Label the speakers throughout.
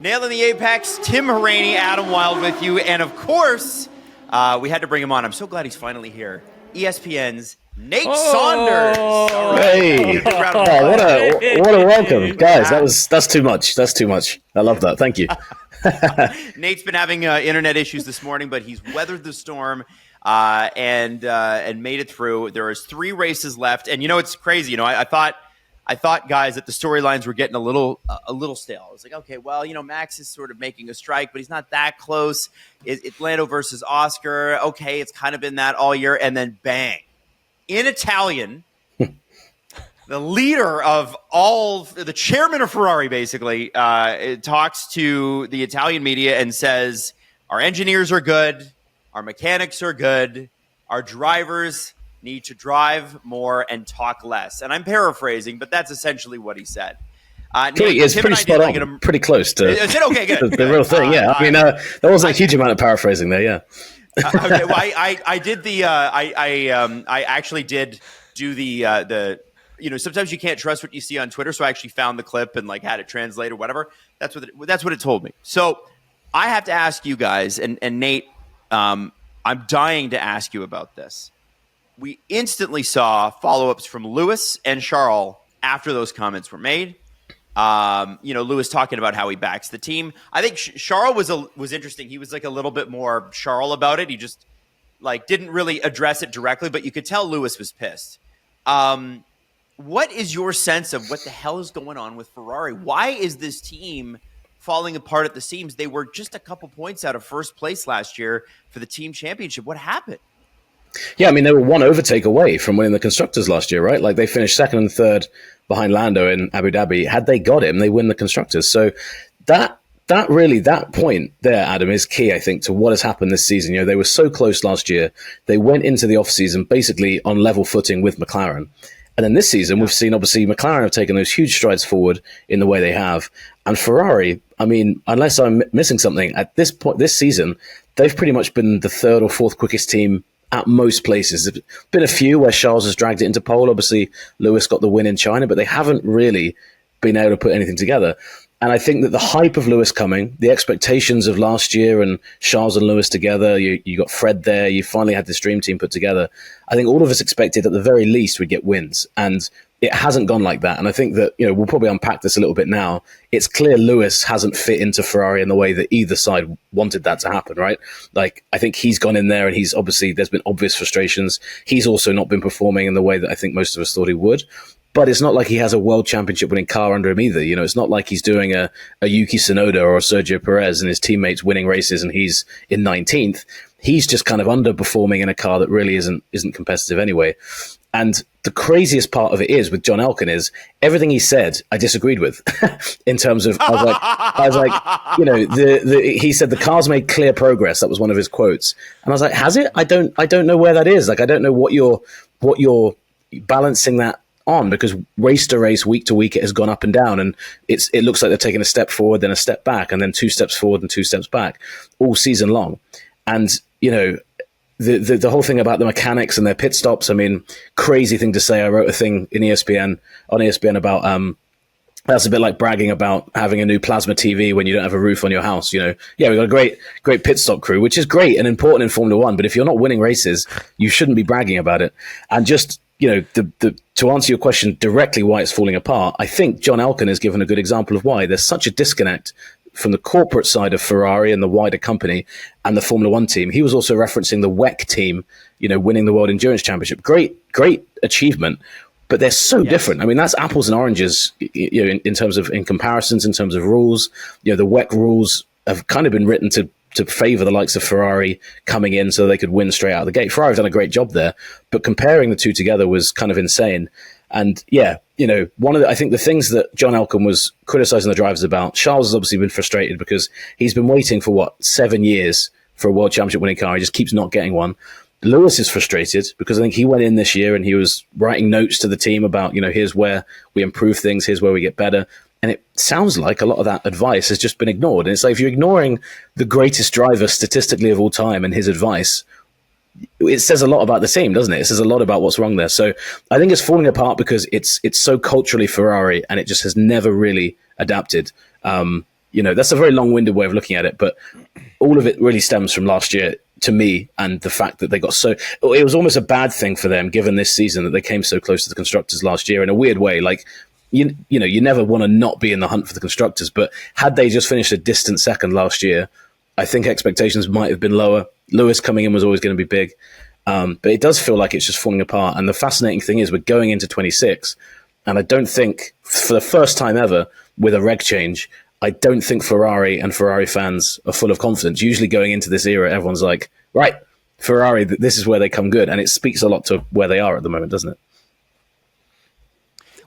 Speaker 1: Nail in the Apex, Tim Hraney, Adam Wild with you. And of course, we had to bring him on. I'm so glad he's finally here. ESPN's Nate Saunders.
Speaker 2: All right. Hey, what a welcome, guys. That's too much. That's too much. I love that. Thank you.
Speaker 1: Nate's been having internet issues this morning, but he's weathered the storm and made it through. There is 3 races left, and it's crazy. I thought, guys, that the storylines were getting a little stale. I was like, okay, well, Max is sort of making a strike, but he's not that close. It's Lando versus Oscar. Okay, it's kind of been that all year, and then bang, in Italian, the leader of the chairman of Ferrari, basically, talks to the Italian media and says, our engineers are good, our mechanics are good, our drivers need to drive more and talk less. And I'm paraphrasing, but that's essentially what he said.
Speaker 2: It's pretty spot on, pretty close to
Speaker 1: is it? Okay, good.
Speaker 2: the real thing, yeah. I mean, there wasn't a huge amount of paraphrasing there, yeah.
Speaker 1: Okay, well, I did I actually did do the sometimes you can't trust what you see on Twitter, so I actually found the clip and had it translated or whatever. That's what it told me. So I have to ask you guys, and Nate, I'm dying to ask you about this. We instantly saw follow-ups from Lewis and Charles after those comments were made. Lewis talking about how he backs the team. I think Charles was interesting. He was a little bit more Charles about it. He just didn't really address it directly, but you could tell Lewis was pissed. What is your sense of what the hell is going on with Ferrari? Why is this team falling apart at the seams? They were just a couple points out of first place last year for the team championship. What happened?
Speaker 2: Yeah, I mean, they were one overtake away from winning the Constructors last year, right? They finished second and third behind Lando in Abu Dhabi. Had they got him, they win the Constructors. So that point there, Adam, is key, I think, to what has happened this season. They were so close last year. They went into the offseason basically on level footing with McLaren. And then this season, we've seen, obviously, McLaren have taken those huge strides forward in the way they have. And Ferrari, I mean, unless I'm missing something, at this point, this season, they've pretty much been the third or fourth quickest team at most places. There's been a few where Charles has dragged it into pole. Obviously, Lewis got the win in China, but they haven't really been able to put anything together. And I think that the hype of Lewis coming, the expectations of last year and Charles and Lewis together, you got Fred there, you finally had this dream team put together. I think all of us expected at the very least we'd get wins. And it hasn't gone like that. And I think that, we'll probably unpack this a little bit now. It's clear Lewis hasn't fit into Ferrari in the way that either side wanted that to happen, right? I think he's gone in there and he's obviously, there's been obvious frustrations. He's also not been performing in the way that I think most of us thought he would. But it's not like he has a world championship winning car under him either. It's not like he's doing a Yuki Tsunoda or a Sergio Perez and his teammates winning races and he's in 19th. He's just kind of underperforming in a car that really isn't competitive anyway. And the craziest part of it is with John Elkann is everything he said, I disagreed with in terms of, I was like, he said the car's made clear progress. That was one of his quotes. And I was like, has it? I don't know where that is. I don't know what you're balancing that on, because race to race, week to week, it has gone up and down. And it looks like they're taking a step forward, then a step back, and then 2 steps forward and 2 steps back all season long. And, the whole thing about the mechanics and their pit stops, I mean, crazy thing to say. I wrote a thing on ESPN about that's a bit like bragging about having a new plasma TV when you don't have a roof on your house. We've got a great pit stop crew, which is great and important in Formula One. But if you're not winning races, you shouldn't be bragging about it. And just, to answer your question directly, why it's falling apart, I think John Elkann has given a good example of why there's such a disconnect from the corporate side of Ferrari and the wider company and the Formula One team. He was also referencing the WEC team, winning the World Endurance Championship. Great achievement, but they're so different. I mean, that's apples and oranges, in terms of, in comparisons, in terms of rules. The WEC rules have kind of been written to favor the likes of Ferrari coming in so they could win straight out of the gate. Ferrari's done a great job there, but comparing the two together was kind of insane. And I think the things that John Elkann was criticizing the drivers about, Charles has obviously been frustrated because he's been waiting for 7 years for a world championship winning car. He just keeps not getting one. Lewis is frustrated because I think he went in this year and he was writing notes to the team about, here's where we improve things, here's where we get better. And it sounds like a lot of that advice has just been ignored. And it's like, if you're ignoring the greatest driver statistically of all time and his advice, it says a lot about the team, doesn't it? It says a lot about what's wrong there. So I think it's falling apart because it's so culturally Ferrari and it just has never really adapted. That's a very long-winded way of looking at it, but all of it really stems from last year to me, and the fact that they got so, it was almost a bad thing for them given this season that they came so close to the constructors last year in a weird way. Like, you never want to not be in the hunt for the constructors, but had they just finished a distant second last year, I think expectations might have been lower. Lewis coming in was always going to be big, but it does feel like it's just falling apart. And the fascinating thing is we're going into 26, and I don't think, for the first time ever with a reg change, I don't think Ferrari and Ferrari fans are full of confidence. Usually going into this era, everyone's like, right, Ferrari, this is where they come good. And it speaks a lot to where they are at the moment, doesn't it?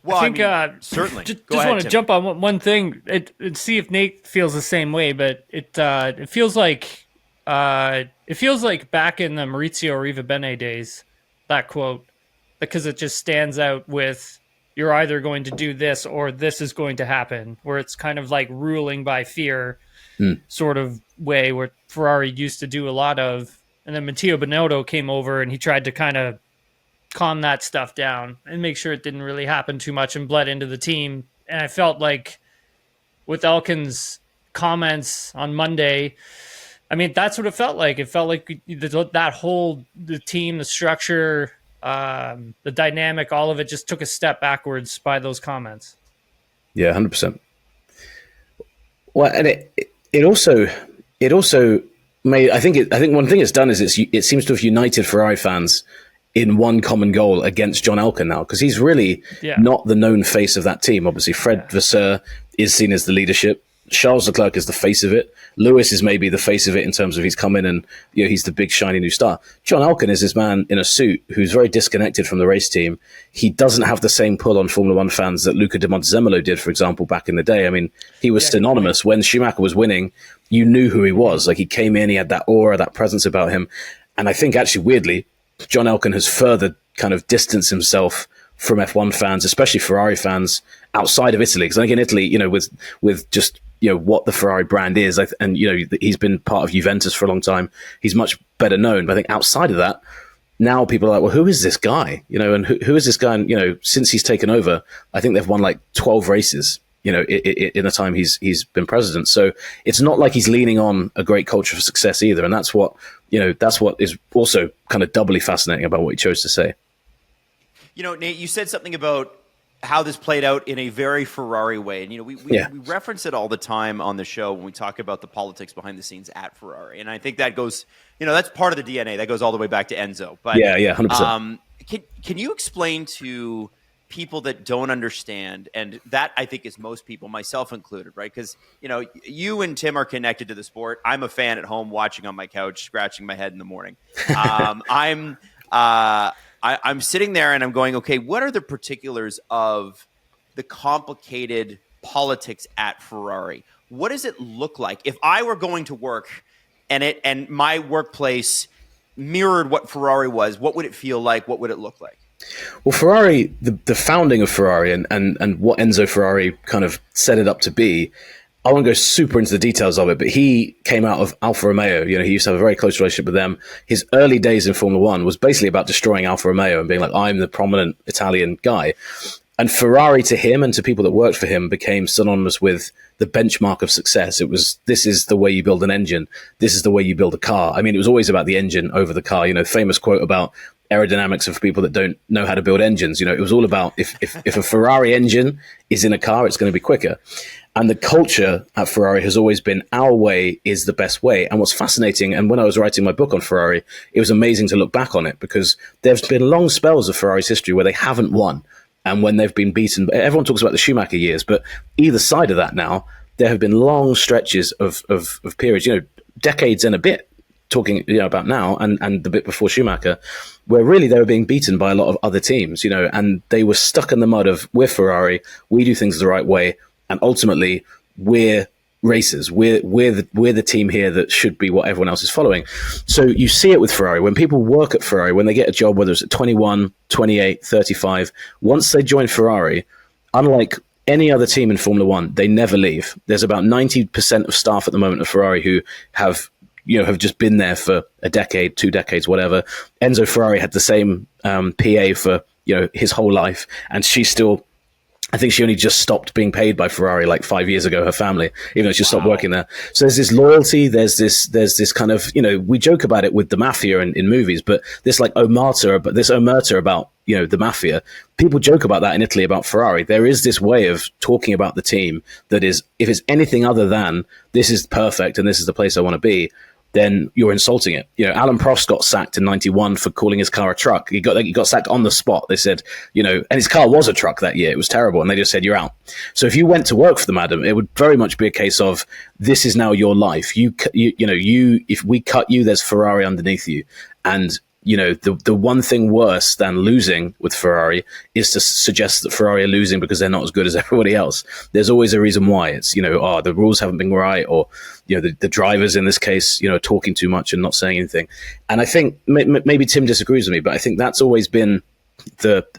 Speaker 1: Well,
Speaker 3: I think
Speaker 1: certainly.
Speaker 3: Just want to jump on one thing and see if Nate feels the same way. But it feels like back in the Maurizio Arrivabene days, that quote, because it just stands out with, you're either going to do this or this is going to happen, where it's kind of like ruling by fear sort of way, where Ferrari used to do a lot of. And then Matteo Binotto came over and he tried to kind of calm that stuff down and make sure it didn't really happen too much and bled into the team. And I felt like with Elkan's comments on Monday, I mean, that's what it felt like. It felt like that whole, the team, the structure, the dynamic, all of it just took a step backwards by those comments.
Speaker 2: Yeah, 100%. Well, and it also made, I think one thing it's done is it seems to have united Ferrari fans in one common goal against John Elkann now, because he's really not the known face of that team. Obviously, Fred Vasseur is seen as the leadership. Charles Leclerc is the face of it. Lewis is maybe the face of it in terms of he's come in and he's the big shiny new star. John Elkann is this man in a suit who's very disconnected from the race team. He doesn't have the same pull on Formula One fans that Luca Di Montezemolo did, for example, back in the day. I mean, he was synonymous. When Schumacher was winning, you knew who he was. Like, he came in, he had that aura, that presence about him. And I think actually, weirdly, John Elkann has further kind of distanced himself from F1 fans, especially Ferrari fans outside of Italy. Because I think in Italy, with just what the Ferrari brand is, and he's been part of Juventus for a long time, he's much better known. But I think outside of that, now people are like, well, who is this guy? And who is this guy? And since he's taken over, I think they've won like 12 races. In the time he's been president. So it's not like he's leaning on a great culture for success either. And that's what is also kind of doubly fascinating about what he chose to say.
Speaker 1: Nate, you said something about how this played out in a very Ferrari way. And, we reference it all the time on the show when we talk about the politics behind the scenes at Ferrari. And I think that goes, that's part of the DNA. That goes all the way back to Enzo. But
Speaker 2: 100%.
Speaker 1: Can you explain to people that don't understand, and that I think is most people, myself included, right? Because you and Tim are connected to the sport. I'm a fan at home, watching on my couch, scratching my head in the morning. I'm sitting there and I'm going, okay, what are the particulars of the complicated politics at Ferrari? What does it look like if I were going to work and my workplace mirrored what Ferrari was? What would it feel like? What would it look like?
Speaker 2: Well, Ferrari, the founding of Ferrari and what Enzo Ferrari kind of set it up to be, I won't go super into the details of it, but he came out of Alfa Romeo. He used to have a very close relationship with them. His early days in Formula One was basically about destroying Alfa Romeo and being like, I'm the prominent Italian guy. And Ferrari to him and to people that worked for him became synonymous with the benchmark of success. It was, this is the way you build an engine. This is the way you build a car. I mean, it was always about the engine over the car. Famous quote about aerodynamics of people that don't know how to build engines. It was all about if a Ferrari engine is in a car, it's going to be quicker. And the culture at Ferrari has always been our way is the best way. And what's fascinating, and when I was writing my book on Ferrari, it was amazing to look back on it because there's been long spells of Ferrari's history where they haven't won. And when they've been beaten, everyone talks about the Schumacher years, but either side of that now, there have been long stretches of periods, decades and a bit, talking about now and the bit before Schumacher, where really they were being beaten by a lot of other teams, and they were stuck in the mud of, we're Ferrari, we do things the right way, and ultimately we're racers, we're the team here that should be what everyone else is following. So you see it with Ferrari. When people work at Ferrari, when they get a job, whether it's at 21, 28, 35, once they join Ferrari, unlike any other team in Formula One, they never leave. There's about 90% of staff at the moment at Ferrari who have just been there for a decade, 2 decades, whatever. Enzo Ferrari had the same PA for his whole life, and she's still I think she only just stopped being paid by Ferrari like 5 years ago, her family, even though she stopped working there. So there's this loyalty, there's this kind of, we joke about it with the mafia in movies, but this like omerta about, the mafia. People joke about that in Italy about Ferrari. There is this way of talking about the team that is, if it's anything other than this is perfect and this is the place I want to be, then you're insulting it. Alan Prost got sacked in '91 for calling his car a truck. He got sacked on the spot. They said, and his car was a truck that year. It was terrible. And they just said, you're out. So if you went to work for them, Adam, it would very much be a case of, this is now your life. If we cut you, there's Ferrari underneath you. And, the one thing worse than losing with Ferrari is to suggest that Ferrari are losing because they're not as good as everybody else. There's always a reason why. It's, the rules haven't been right, or, the drivers in this case, talking too much and not saying anything. And I think maybe Tim disagrees with me, but I think that's always been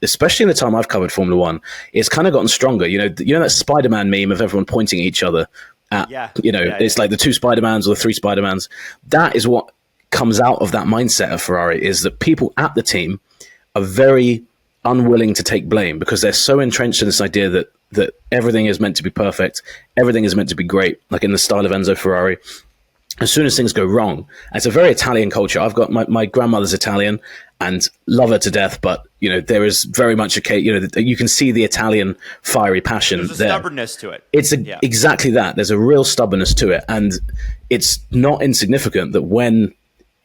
Speaker 2: especially in the time I've covered Formula One, it's kind of gotten stronger. That Spider-Man meme of everyone pointing at each other at, it's like the two Spider-Mans or the three Spider-Mans. That is what comes out of that mindset of Ferrari, is that people at the team are very unwilling to take blame because they're so entrenched in this idea that everything is meant to be perfect, everything is meant to be great, like in the style of Enzo Ferrari. As soon as things go wrong, it's a very Italian culture. I've got my grandmother's Italian and love her to death, but there is very much a case. You can see the Italian fiery passion.
Speaker 1: There's a
Speaker 2: there.
Speaker 1: Stubbornness to it.
Speaker 2: It's exactly that. There's a real stubbornness to it, and it's not insignificant that when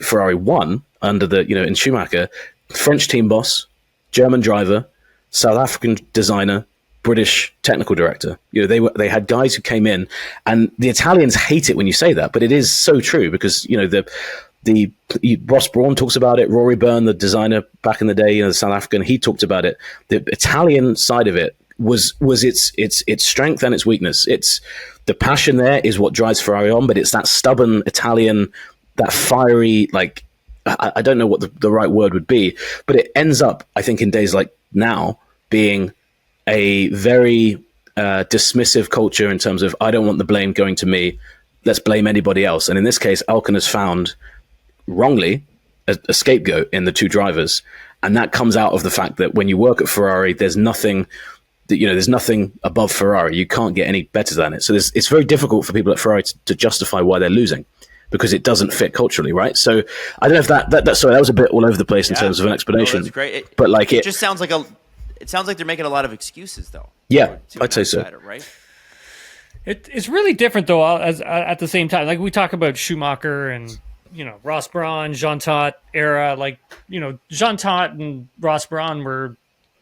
Speaker 2: Ferrari won under in Schumacher, French team boss, German driver, South African designer, British technical director. They had guys who came in, and the Italians hate it when you say that, but it is so true because the Ross Brawn talks about it. Rory Byrne, the designer back in the day, the South African, he talked about it. The Italian side of it was its strength and its weakness. It's the passion there is what drives Ferrari on, but it's that stubborn Italian, that fiery, like I don't know what the right word would be, but it ends up, I think, in days like now being a very dismissive culture in terms of, I don't want the blame going to me, let's blame anybody else. And in this case, Alcon has found, wrongly, a scapegoat in the two drivers. And that comes out of the fact that when you work at Ferrari, there's nothing above Ferrari. You can't get any better than it. So it's very difficult for people at Ferrari to justify why they're losing, because it doesn't fit culturally, right? So I don't know if sorry, that was a bit all over the place in terms of an explanation.
Speaker 1: No, that's great.
Speaker 2: But like
Speaker 1: it just sounds like they're making a lot of excuses, though.
Speaker 2: Yeah, I'd say so.
Speaker 1: Right?
Speaker 3: It's really different, though, as at the same time. Like, we talk about Schumacher and, Ross Brawn, Jean Todt era. Like, Jean Todt and Ross Brawn were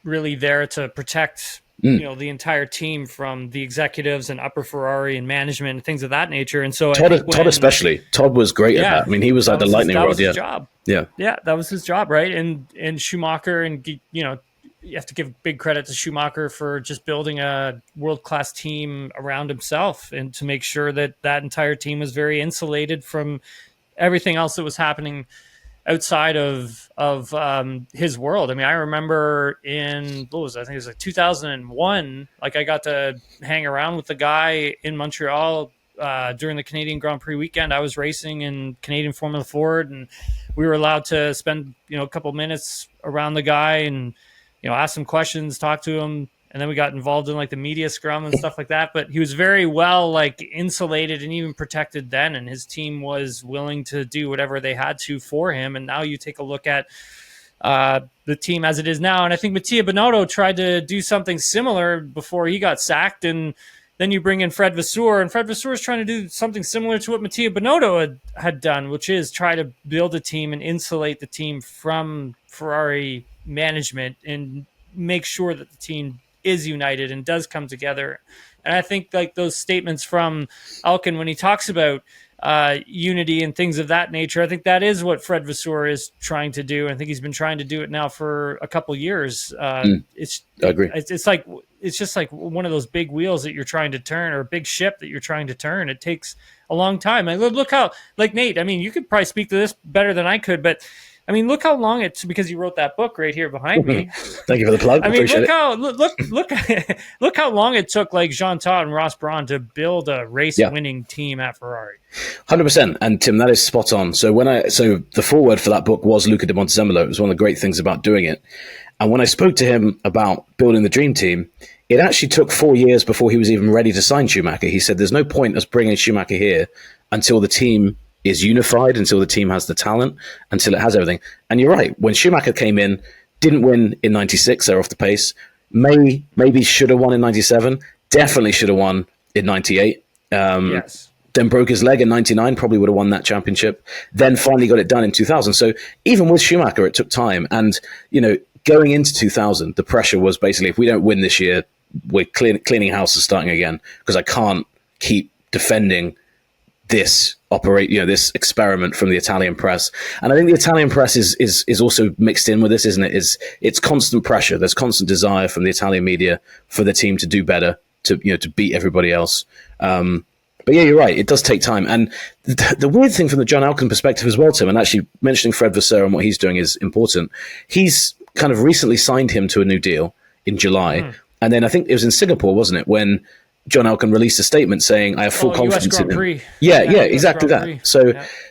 Speaker 3: really there to protect, the entire team from the executives and upper Ferrari and management and things of that nature. And so
Speaker 2: Todd especially. Todd was great at that. I mean, he was like the lightning rod.
Speaker 3: That was his job.
Speaker 2: Yeah,
Speaker 3: that was his job, right? And Schumacher, and you have to give big credit to Schumacher for just building a world-class team around himself, and to make sure that entire team was very insulated from everything else that was happening outside of his world. I mean, I remember I think it was like 2001, like I got to hang around with the guy in Montreal during the Canadian Grand Prix weekend. I was racing in Canadian Formula Ford, and we were allowed to spend, a couple minutes around the guy and, ask him questions, talk to him. And then we got involved in like the media scrum and stuff like that. But he was very well like insulated and even protected then. And his team was willing to do whatever they had to for him. And now you take a look at the team as it is now. And I think Mattia Binotto tried to do something similar before he got sacked. And then you bring in Fred Vasseur, and Fred Vasseur is trying to do something similar to what Mattia Binotto had done, which is try to build a team and insulate the team from Ferrari management and make sure that the team is united and does come together. And I think like those statements from Alcon when he talks about unity and things of that nature, I think that is what Fred Vasseur is trying to do. I think he's been trying to do it now for a couple years. I agree. It's just like one of those big wheels that you're trying to turn, or a big ship that you're trying to turn. It takes a long time. I look how, like Nate, I mean, you could probably speak to this better than I could, but I mean, look how long it's, because you wrote that book right here behind me.
Speaker 2: Thank you for the plug.
Speaker 3: I mean, look how long it took like Jean Todt and Ross Brawn to build a race-winning team at Ferrari.
Speaker 2: 100%. And Tim, that is spot on. So the foreword for that book was Luca di Montezemolo. It was one of the great things about doing it. And when I spoke to him about building the dream team, it actually took 4 years before he was even ready to sign Schumacher. He said, there's no point us bringing Schumacher here until the team is unified, until the team has the talent, until it has everything. And you're right. When Schumacher came in, didn't win in 96, they're off the pace. Maybe should have won in 97. Definitely should have won in 98.
Speaker 3: Yes.
Speaker 2: Then broke his leg in 99, probably would have won that championship. Then finally got it done in 2000. So even with Schumacher, it took time. And, going into 2000, the pressure was basically, if we don't win this year, we're cleaning house and starting again, because I can't keep defending this this experiment from the Italian press. And I think the Italian press is also mixed in with this, isn't it? It's constant pressure. There's constant desire from the Italian media for the team to do better, to beat everybody else. But yeah, you're right. It does take time. And the weird thing from the John Elkann perspective as well, Tim, and actually mentioning Fred Vasseur and what he's doing is important. He's kind of recently signed him to a new deal in July. And then I think it was in Singapore, wasn't it, when John Elkann released a statement saying, I have full confidence in him. Yeah, exactly that.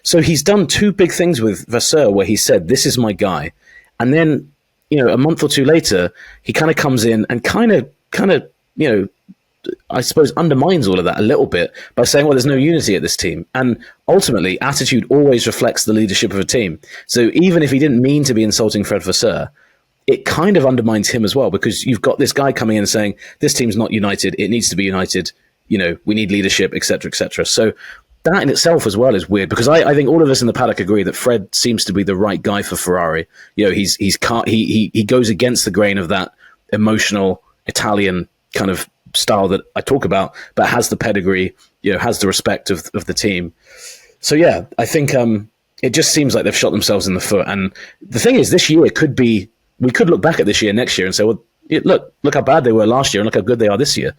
Speaker 2: So he's done two big things with Vasseur where he said, this is my guy. And then, a month or two later, he kind of comes in and kind of, I suppose, undermines all of that a little bit by saying, well, there's no unity at this team. And ultimately, attitude always reflects the leadership of a team. So even if he didn't mean to be insulting Fred Vasseur, it kind of undermines him as well, because you've got this guy coming in and saying, this team's not united. It needs to be united. We need leadership, et cetera, et cetera. So that in itself as well is weird, because I think all of us in the paddock agree that Fred seems to be the right guy for Ferrari. He goes against the grain of that emotional Italian kind of style that I talk about, but has the pedigree, has the respect of the team. So yeah, I think it just seems like they've shot themselves in the foot. And the thing is, this year we could look back at this year next year and say, well, look how bad they were last year and look how good they are this year.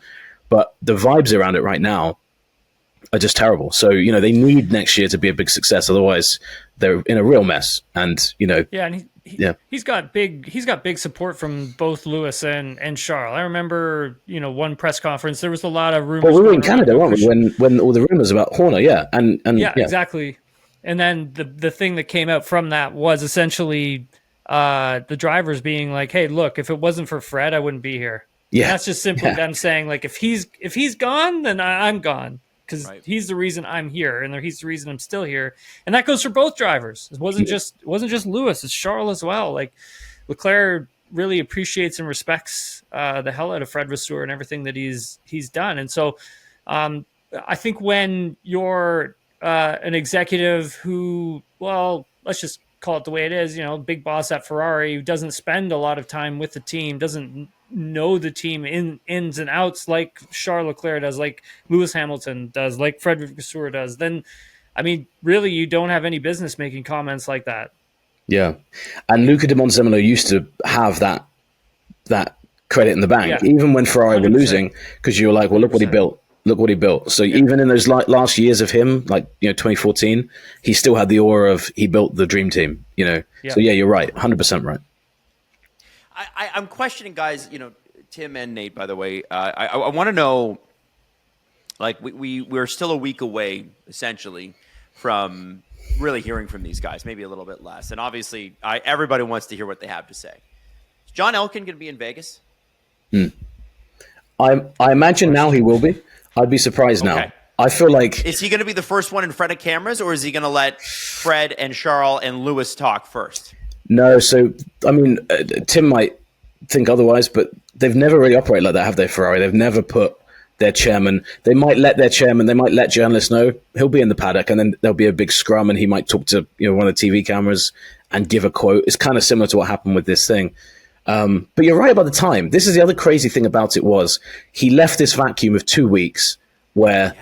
Speaker 2: But the vibes around it right now are just terrible. So, they need next year to be a big success. Otherwise, they're in a real mess. And,
Speaker 3: Yeah, and he's got big support from both Lewis and Charles. I remember, one press conference, there was a lot of rumors.
Speaker 2: Well, we were in Canada, weren't we, when all the rumors about Horner, yeah. And
Speaker 3: yeah, exactly. And then the thing that came out from that was essentially the drivers being like, hey, look, if it wasn't for Fred, I wouldn't be here. Yeah. And that's just simply them saying, like, if he's gone, then I'm gone, because he's the reason I'm here, and he's the reason I'm still here. And that goes for both drivers. It wasn't just Lewis, it's Charles as well. Like, Leclerc really appreciates and respects the hell out of Fred Vasseur and everything that he's done. And so I think when you're an executive who, well, let's just call it the way it is, big boss at Ferrari, who doesn't spend a lot of time with the team, doesn't know the team ins and outs like Charles Leclerc does, like Lewis Hamilton does, like Fred Vasseur does, then, really, you don't have any business making comments like that.
Speaker 2: Yeah. And Luca Di Monzemolo used to have that credit in the bank, even when Ferrari 100%. Were losing, because you were like, well, look what he built. Look what he built. So even in those last years of him, 2014, he still had the aura of he built the dream team, So yeah, you're right. 100% right.
Speaker 1: I'm questioning, guys, Tim and Nate, by the way. I want to know, like, we're still a week away, essentially, from really hearing from these guys, maybe a little bit less. And obviously, everybody wants to hear what they have to say. Is John Elkann going to be in Vegas?
Speaker 2: I imagine now he will be. I'd be surprised now. I feel like...
Speaker 1: Is he going to be the first one in front of cameras, or is he going to let Fred and Charles and Lewis talk first?
Speaker 2: No, so, Tim might think otherwise, but they've never really operated like that, have they, Ferrari? They've never put their chairman... They might let journalists know he'll be in the paddock, and then there'll be a big scrum, and he might talk to one of the TV cameras and give a quote. It's kind of similar to what happened with this thing. But you're right about the time. This is the other crazy thing about it was he left this vacuum of 2 weeks where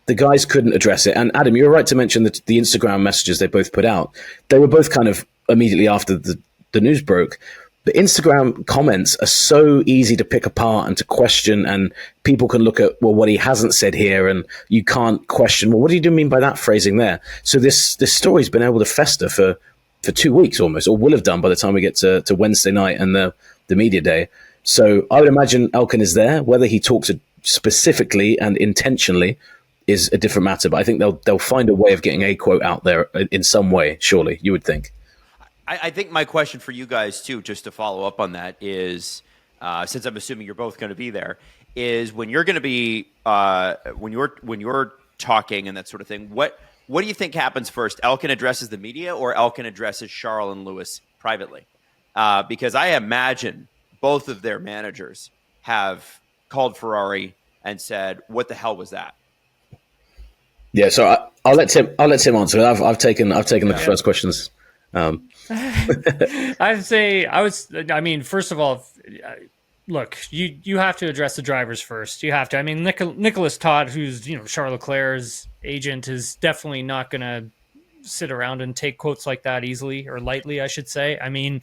Speaker 2: the guys couldn't address it. And Adam, you're right to mention the Instagram messages they both put out. They were both kind of immediately after the news broke. The Instagram comments are so easy to pick apart and to question, and people can look at, well, what he hasn't said here, and you can't question, well, what do you mean by that phrasing there? So this story's been able to fester for 2 weeks almost, or will have done by the time we get to Wednesday night and the media day. So I would imagine Elkann is there. Whether he talks specifically and intentionally is a different matter, but I think they'll find a way of getting a quote out there in some way, surely, you would think.
Speaker 1: I think my question for you guys, too, just to follow up on that, is since I'm assuming you're both going to be there, is when you're going to be when you're talking and that sort of thing. What do you think happens first? Elkin addresses the media, or Elkin addresses Charles and Lewis privately? Because I imagine both of their managers have called Ferrari and said, "What the hell was that?"
Speaker 2: Yeah, so I'll let Tim answer. I've taken the first questions.
Speaker 3: I'd say I mean, first of all, look, you have to address the drivers first. You have to. I mean, Nicholas Todd, who's Charles Leclerc's agent, is definitely not going to sit around and take quotes like that easily or lightly, I should say. I mean,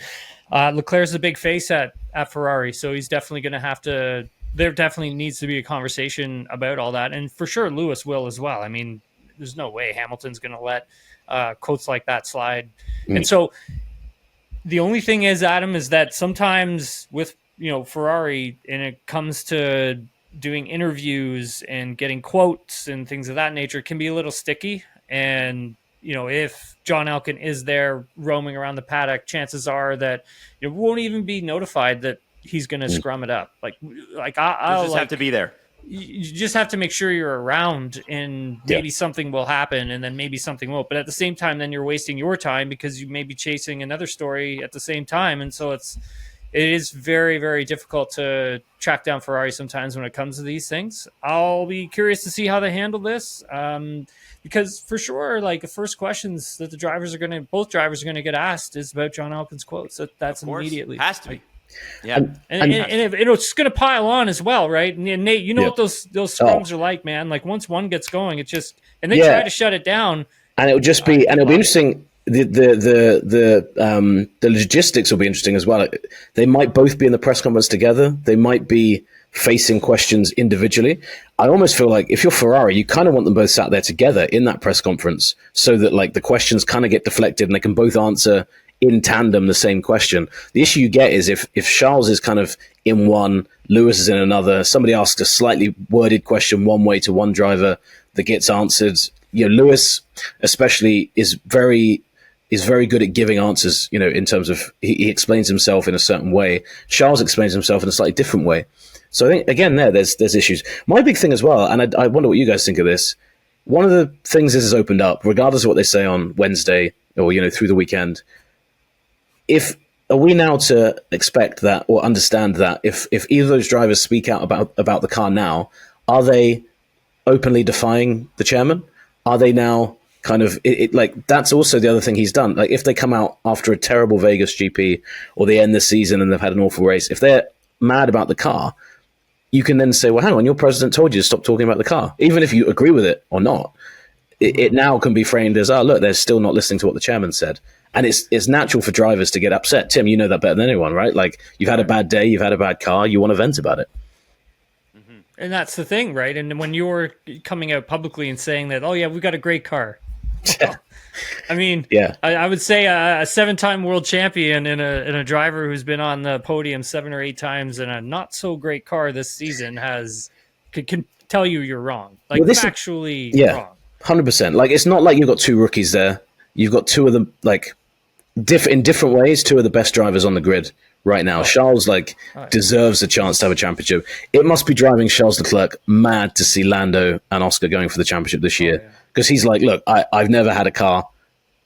Speaker 3: Leclerc's a big face at Ferrari, so he's definitely going to have to. There definitely needs to be a conversation about all that, and for sure Lewis will as well. I mean, there's no way Hamilton's going to let quotes like that slide. And so the only thing is, Adam, is that sometimes with Ferrari, and it comes to doing interviews and getting quotes and things of that nature, can be a little sticky. And if John Elkann is there roaming around the paddock, chances are that you won't even be notified that he's going to scrum it up. I'll
Speaker 1: just have to be there.
Speaker 3: You just have to make sure you're around, and maybe something will happen, and then maybe something won't. But at the same time, then you're wasting your time because you may be chasing another story at the same time. And so it is very, very difficult to track down Ferrari sometimes when it comes to these things. I'll be curious to see how they handle this. Because for sure, the first questions that both drivers are going to get asked is about John Elkann's quotes. That's immediately.
Speaker 1: Has to be. Yeah.
Speaker 3: And it's going to pile on as well, right? And Nate, what those scrums are like, man. Like once one gets going, it just, and they try to shut it down.
Speaker 2: And it'll be interesting. The logistics will be interesting as well. They might both be in the press conference together. They might be facing questions individually. I almost feel like if you're Ferrari, you kind of want them both sat there together in that press conference so that the questions kind of get deflected and they can both answer in tandem the same question. The issue you get is if Charles is kind of in one, Lewis is in another, somebody asks a slightly worded question one way to one driver that gets answered. Lewis especially is very good at giving answers, in terms of he explains himself in a certain way. Charles explains himself in a slightly different way. So I think, again, there's issues. My big thing as well, and I wonder what you guys think of this, one of the things this has opened up, regardless of what they say on Wednesday or, through the weekend, are we now to expect that or understand that if either of those drivers speak out about the car now, are they openly defying the chairman? Are they now kind of that's also the other thing he's done. If they come out after a terrible Vegas GP or they end the season and they've had an awful race, if they're mad about the car, you can then say, well, hang on, your president told you to stop talking about the car. Even if you agree with it or not, it now can be framed as, look, they're still not listening to what the chairman said. And it's natural for drivers to get upset. Tim, you know that better than anyone, right? You've had a bad day, you've had a bad car, you want to vent about it.
Speaker 3: And that's the thing, right? And when you're coming out publicly and saying that, oh yeah, we've got a great car. I mean, I would say a 7-time world champion and a driver who's been on the podium 7 or 8 times in a not so great car this season can tell you're wrong. Factually wrong.
Speaker 2: 100%. It's not like you've got 2 rookies there. You've got 2 of them, in different ways, 2 of the best drivers on the grid right now. Charles, deserves a chance to have a championship. It must be driving Charles Leclerc mad to see Lando and Oscar going for the championship this year. Because he's like, look, I've never had a car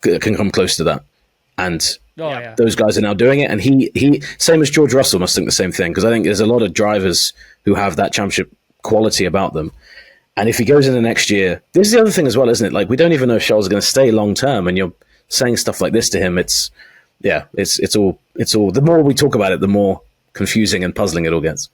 Speaker 2: that can come close to that. And those guys are now doing it. And he same as George Russell, must think the same thing. Because I think there's a lot of drivers who have that championship quality about them. And if he goes into next year, this is the other thing as well, isn't it? We don't even know if Charles is going to stay long term, and you're saying stuff like this to him. It's all. The more we talk about it, the more confusing and puzzling it all gets.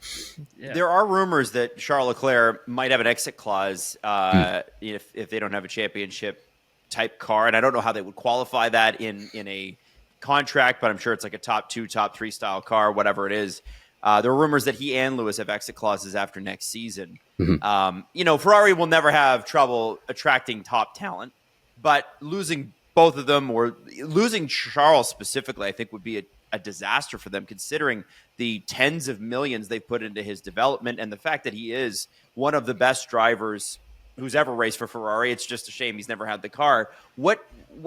Speaker 1: Yeah. There are rumors that Charles Leclerc might have an exit clause if they don't have a championship type car, and I don't know how they would qualify that in a contract, but I'm sure it's a top 2, top 3 style car, whatever it is. There are rumors that he and Lewis have exit clauses after next season. Mm-hmm. Ferrari will never have trouble attracting top talent, but losing both of them or losing Charles specifically, I think would be a disaster for them, considering the tens of millions they've put into his development and the fact that he is one of the best drivers who's ever raced for Ferrari. It's just a shame he's never had the car. What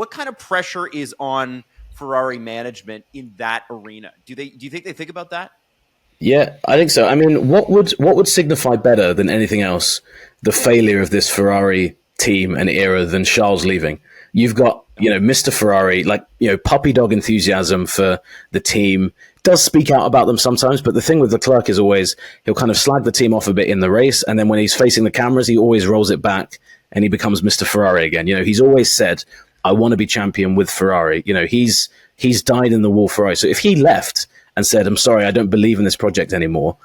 Speaker 1: kind of pressure is on Ferrari management in that arena? Do you think they think about that?
Speaker 2: Yeah, I think so. I mean, what would signify better than anything else the failure of this Ferrari team and era than Charles leaving? You've got, Mr. Ferrari, like, puppy dog enthusiasm for the team, does speak out about them sometimes, but the thing with Leclerc is always he'll kind of slag the team off a bit in the race, and then when he's facing the cameras, he always rolls it back and he becomes Mr. Ferrari again. He's always said, I want to be champion with Ferrari. He's died in the war Ferrari. So if he left and said, I'm sorry, I don't believe in this project anymore,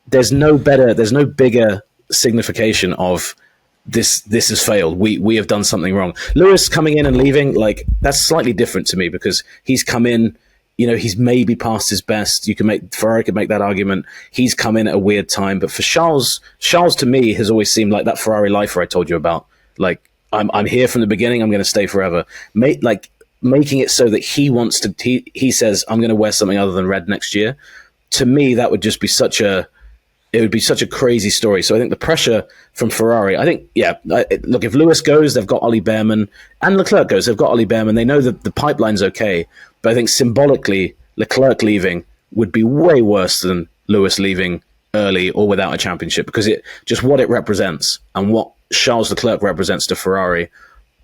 Speaker 2: there's no bigger signification of this has failed. We have done something wrong. Lewis coming in and leaving, like, that's slightly different to me because he's come in, he's maybe past his best. Ferrari could make that argument. He's come in at a weird time. But for Charles to me has always seemed like that Ferrari lifer I told you about. Like, I'm here from the beginning, I'm going to stay forever. Making it so that he says, I'm going to wear something other than red next year. To me, that would just be such a crazy story. So I think the pressure from Ferrari, look, if Lewis goes, they've got Ollie Behrman, and Leclerc goes, they've got Ollie Behrman. They know that the pipeline's okay, but I think symbolically, Leclerc leaving would be way worse than Lewis leaving early or without a championship, because just what it represents and what Charles Leclerc represents to Ferrari.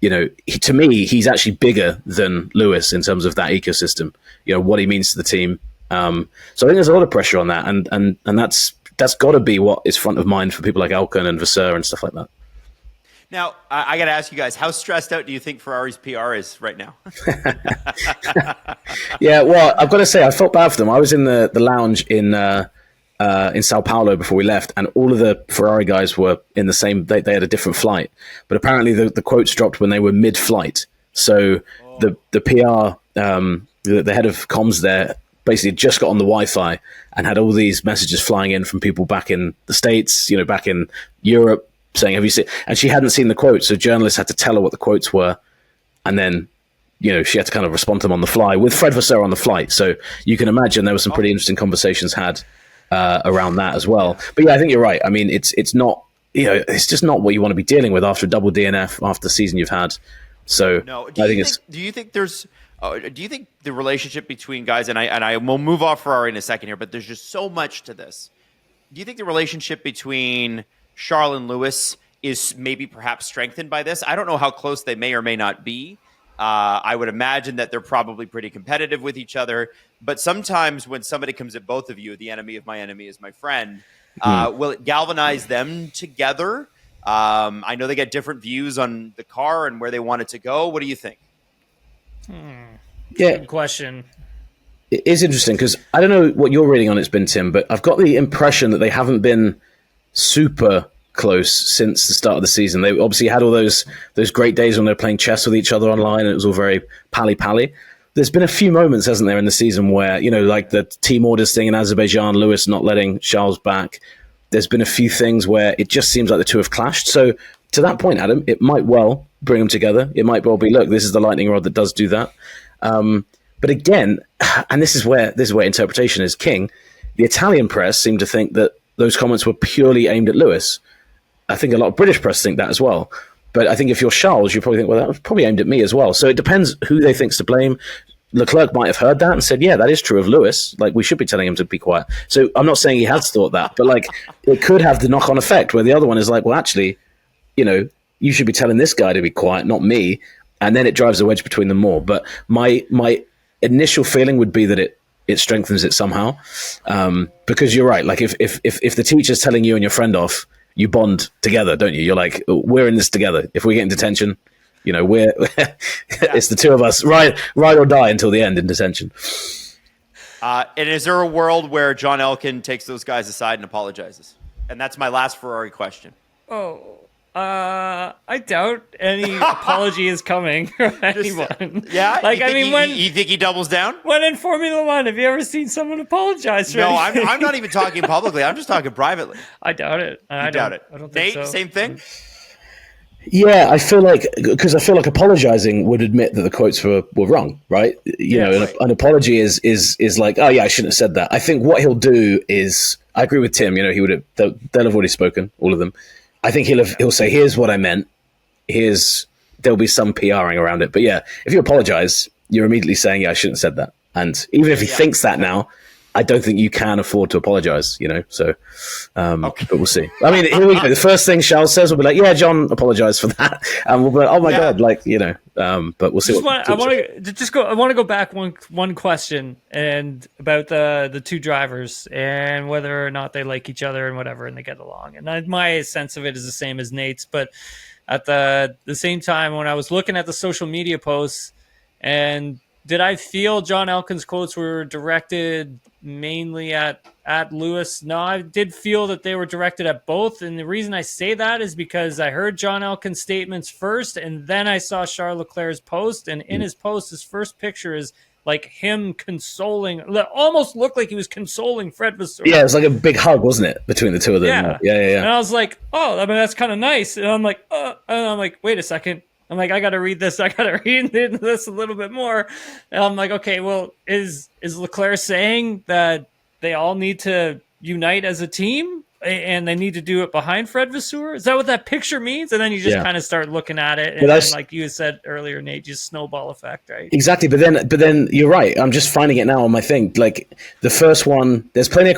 Speaker 2: To me, he's actually bigger than Lewis in terms of that ecosystem. What he means to the team. So I think there's a lot of pressure on that, and that's got to be what is front of mind for people like Alcon and Vasseur and stuff like that.
Speaker 1: Now, I got to ask you guys, how stressed out do you think Ferrari's PR is right now?
Speaker 2: Yeah, well, I've got to say, I felt bad for them. I was in the lounge in Sao Paulo before we left, and all of the Ferrari guys were in the same. They had a different flight, but apparently the quotes dropped when they were mid-flight. So the PR, the head of comms there, basically just got on the Wi-Fi and had all these messages flying in from people back in the States, back in Europe, saying, "Have you seen?" And she hadn't seen the quotes, so journalists had to tell her what the quotes were, and then she had to kind of respond to them on the fly with Fred Vasseur on the flight. So you can imagine there were some pretty interesting conversations had around that as well. But yeah, I think you're right. I mean, it's not, it's just not what you want to be dealing with after a double DNF after the season you've had. So
Speaker 1: no, do you think the relationship between guys, and I will move off Ferrari in a second here, but there's just so much to this. Do you think the relationship between Charles and Lewis is maybe perhaps strengthened by this? I don't know how close they may or may not be. I would imagine that they're probably pretty competitive with each other. But sometimes when somebody comes at both of you, the enemy of my enemy is my friend, will it galvanize them together? I know they get different views on the car and where they want it to go. What do you think?
Speaker 2: Yeah,
Speaker 3: good question.
Speaker 2: It is interesting because I don't know what your reading on it's been, Tim, but I've got the impression that they haven't been super close since the start of the season. They obviously had all those great days when they were playing chess with each other online, and it was all very pally-pally. There's been a few moments, hasn't there, in the season where, like the team orders thing in Azerbaijan, Lewis not letting Charles back. There's been a few things where it just seems like the two have clashed. So to that point, Adam, it might well bring them together. It might well be, look, this is the lightning rod that does do that. But again, and this is where interpretation is king, the Italian press seem to think that those comments were purely aimed at Lewis. I think a lot of British press think that as well. But I think if you're Charles, you probably think, well, that was probably aimed at me as well. So it depends who they think's to blame. Leclerc might have heard that and said, yeah, that is true of Lewis. Like, we should be telling him to be quiet. So I'm not saying he has thought that, but like, it could have the knock-on effect where the other one is like, well, actually, you should be telling this guy to be quiet, not me. And then it drives a wedge between them more. But my initial feeling would be that it strengthens it somehow. Because you're right. Like, if the teacher's telling you and your friend off, you bond together, don't you? You're like, we're in this together. If we get in detention, it's the two of us, ride or die until the end in detention.
Speaker 1: And is there a world where John Elkann takes those guys aside and apologizes? And that's my last Ferrari question.
Speaker 3: I doubt any apology is coming from anyone.
Speaker 1: Yeah,
Speaker 3: like
Speaker 1: you think he doubles down?
Speaker 3: When in Formula One, have you ever seen someone apologize for anything?
Speaker 1: I'm not even talking publicly. I'm just talking privately.
Speaker 3: I doubt it. I doubt it. I don't think
Speaker 1: Nate,
Speaker 3: so.
Speaker 1: same thing.
Speaker 2: Yeah, I feel like apologizing would admit that the quotes were wrong, right? An apology is like, oh yeah, I shouldn't have said that. I think what he'll do is, I agree with Tim. He would have. They'll have already spoken, all of them. I think he'll say, here's what I meant. There'll be some PRing around it. But yeah, if you apologize, you're immediately saying, yeah, I shouldn't have said that. And even if he thinks that now, I don't think you can afford to apologize, so,
Speaker 1: Okay.
Speaker 2: but we'll see. I mean, here we go. The first thing Charles says will be like, yeah, John apologized for that. And we'll be like, oh my God, but we'll see.
Speaker 3: I want to go back one question and about the two drivers and whether or not they like each other and whatever, and they get along. And my sense of it is the same as Nate's, but at the same time, when I was looking at the social media posts, and did I feel John Elkann's quotes were directed mainly at Lewis? No, I did feel that they were directed at both. And the reason I say that is because I heard John Elkann's statements first, and then I saw Charles Leclerc's post. And in his post, his first picture is like him consoling, almost looked like he was consoling Fred Vasseur.
Speaker 2: Yeah, it was like a big hug, wasn't it, between the two of them? Yeah.
Speaker 3: And I was like, oh, I mean, that's kind of nice. And I'm like, wait a second. I'm like, I got to read this. I got to read this a little bit more. And I'm like, okay, well, is Leclerc saying that they all need to unite as a team and they need to do it behind Fred Vasseur? Is that what that picture means? And then you just kind of start looking at it. And then, like you said earlier, Nate, just snowball effect, right?
Speaker 2: Exactly. But then you're right. I'm just finding it now on my thing. Like the first one, there's plenty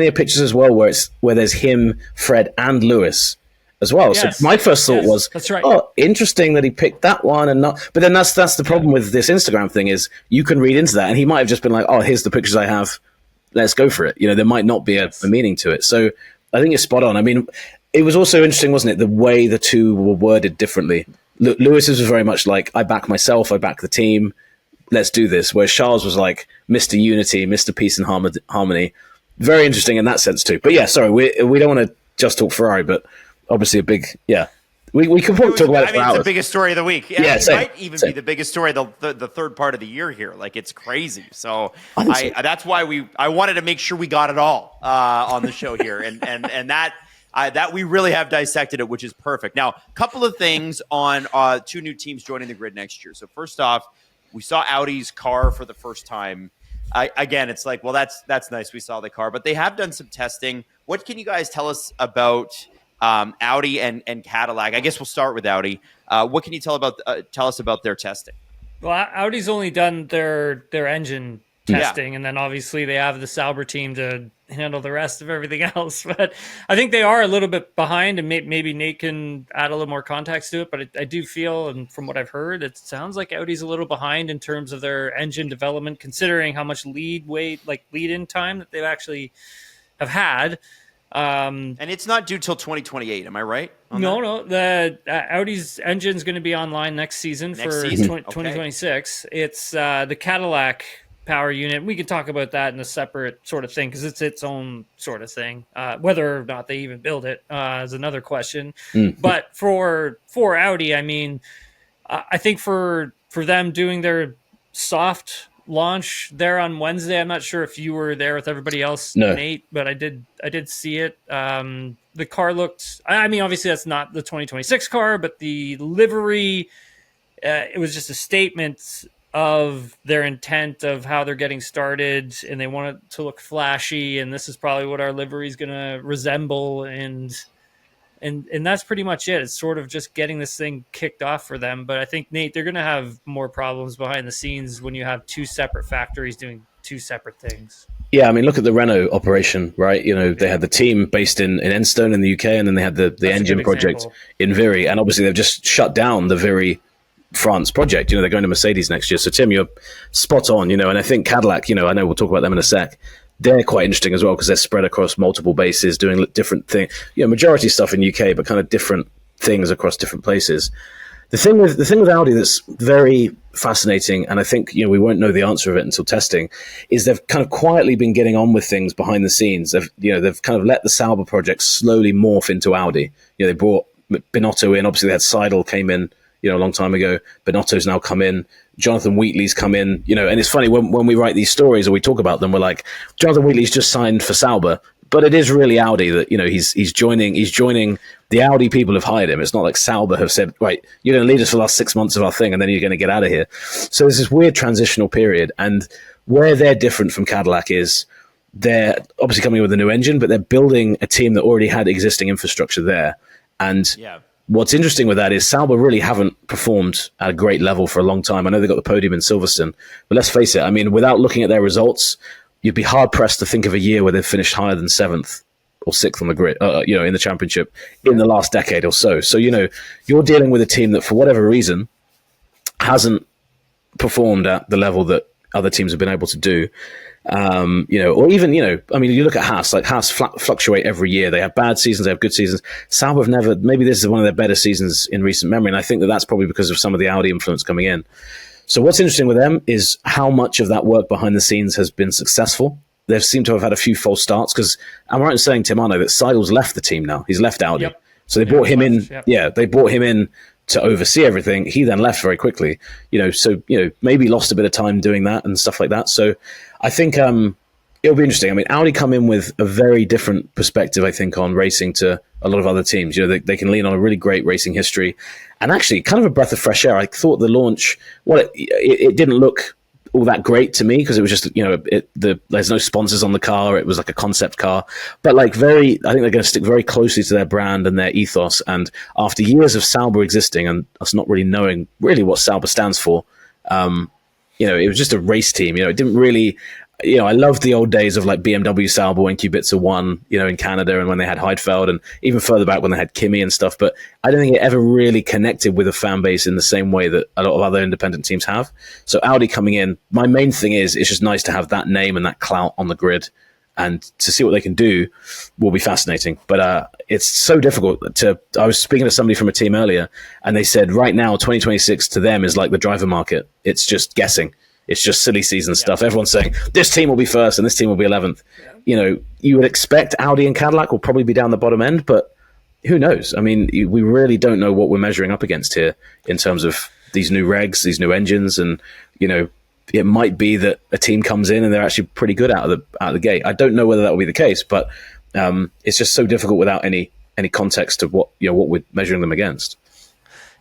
Speaker 2: of pictures as well where there's him, Fred, and Lewis as well. Yes. So my first thought was,
Speaker 3: that's right.
Speaker 2: Oh, interesting that he picked that one and not. But then that's the problem with this Instagram thing is you can read into that, and he might have just been like, "Oh, here's the pictures I have. Let's go for it." There might not be a meaning to it. So I think you're spot on. I mean, it was also interesting, wasn't it, the way the two were worded differently. Lewis's was very much like, "I back myself. I back the team. Let's do this." Whereas Charles was like, "Mr. Unity, Mr. Peace and Harmony." Very interesting in that sense too. But yeah, sorry, we don't want to just talk Ferrari, but. Obviously, a big, we can probably talk about it for hours.
Speaker 1: It's the biggest story of the week.
Speaker 2: Yeah,
Speaker 1: it might even be the biggest story of the third part of the year here. Like, it's crazy. So that's why I wanted to make sure we got it all on the show here, and that we really have dissected it, which is perfect. Now, a couple of things on two new teams joining the grid next year. So first off, we saw Audi's car for the first time. Again, it's like, well, that's nice. We saw the car, but they have done some testing. What can you guys tell us about Audi and Cadillac? I guess we'll start with Audi. What can you tell us about their testing?
Speaker 3: Well, Audi's only done their engine testing, and then obviously they have the Sauber team to handle the rest of everything else. But I think they are a little bit behind, and maybe Nate can add a little more context to it. But I do feel, and from what I've heard, it sounds like Audi's a little behind in terms of their engine development, considering how much lead-in time that they actually have had.
Speaker 1: And it's not due till 2028. Am I right?
Speaker 3: No. The Audi's engine is going to be online next season. 2026. Okay. It's the Cadillac power unit. We can talk about that in a separate sort of thing because it's its own sort of thing. Whether or not they even build it is another question. But for Audi, I mean, I think for them doing their soft launch there on Wednesday. I'm not sure if you were there with everybody else, Nate, but I did see it. The car looked, I mean, obviously that's not the 2026 car, but the livery, it was just a statement of their intent of how they're getting started, and they want it to look flashy, and this is probably what our livery is going to resemble, and that's pretty much it. It's sort of just getting this thing kicked off for them. But I think, Nate, they're going to have more problems behind the scenes when you have two separate factories doing two separate things.
Speaker 2: Yeah, I mean, look at the Renault operation, right? They had the team based in Enstone in the UK, and then they had the engine project in Viry. And obviously they've just shut down the Viry France project. They're going to Mercedes next year. So, Tim, you're spot on, and I think Cadillac, I know we'll talk about them in a sec. They're quite interesting as well because they're spread across multiple bases, doing different things. Majority stuff in UK, but kind of different things across different places. The thing with Audi that's very fascinating, and I think we won't know the answer of it until testing, is they've kind of quietly been getting on with things behind the scenes. They've kind of let the Sauber project slowly morph into Audi. They brought Binotto in. Obviously, they had Seidel came in a long time ago. Binotto's now come in. Jonathan Wheatley's come in, and it's funny when we write these stories or we talk about them, we're like, Jonathan Wheatley's just signed for Sauber, but it is really Audi that, he's joining the Audi people have hired him. It's not like Sauber have said, right, you're going to lead us for the last 6 months of our thing and then you're going to get out of here. So there's this weird transitional period, and where they're different from Cadillac is they're obviously coming with a new engine, but they're building a team that already had existing infrastructure there. And what's interesting with that is Sauber really haven't performed at a great level for a long time. I know they got the podium in Silverstone, but let's face it, I mean, without looking at their results, you'd be hard pressed to think of a year where they've finished higher than 7th or 6th on the grid, in the championship in the last decade or so. So, you're dealing with a team that for whatever reason hasn't performed at the level that other teams have been able to do. Or even, you look at Haas, like Haas fluctuate every year. They have bad seasons, they have good seasons. Sauber have never, maybe this is one of their better seasons in recent memory. And I think that that's probably because of some of the Audi influence coming in. So what's interesting with them is how much of that work behind the scenes has been successful. They seem to have had a few false starts because I'm right in saying, Tim Arno, that Seidel's left the team now. He's left Audi. Yep. So they brought him in. Yep. Yeah, they brought him in to oversee everything. He then left very quickly. Maybe lost a bit of time doing that and stuff like that. So I think it'll be interesting. I mean, Audi come in with a very different perspective, I think, on racing to a lot of other teams. They can lean on a really great racing history, and actually, kind of a breath of fresh air. I thought the launch, it didn't look all that great to me because it was just, there's no sponsors on the car. It was like a concept car, but I think they're going to stick very closely to their brand and their ethos. And after years of Sauber existing and us not really knowing really what Sauber stands for, it was just a race team. It didn't really, I loved the old days of like BMW Sauber when Kubica won, in Canada, and when they had Heidfeld, and even further back when they had Kimi and stuff. But I don't think it ever really connected with a fan base in the same way that a lot of other independent teams have. So Audi coming in, my main thing is it's just nice to have that name and that clout on the grid, and to see what they can do will be fascinating. But it's so difficult I was speaking to somebody from a team earlier, and they said right now 2026 to them is like the driver market. It's just guessing. It's just silly season stuff. Everyone's saying this team will be first and this team will be 11th. Yeah. You would expect Audi and Cadillac will probably be down the bottom end, but who knows? I mean, we really don't know what we're measuring up against here in terms of these new regs, these new engines, and it might be that a team comes in and they're actually pretty good out of the gate. I don't know whether that will be the case, but it's just so difficult without any context of what we're measuring them against.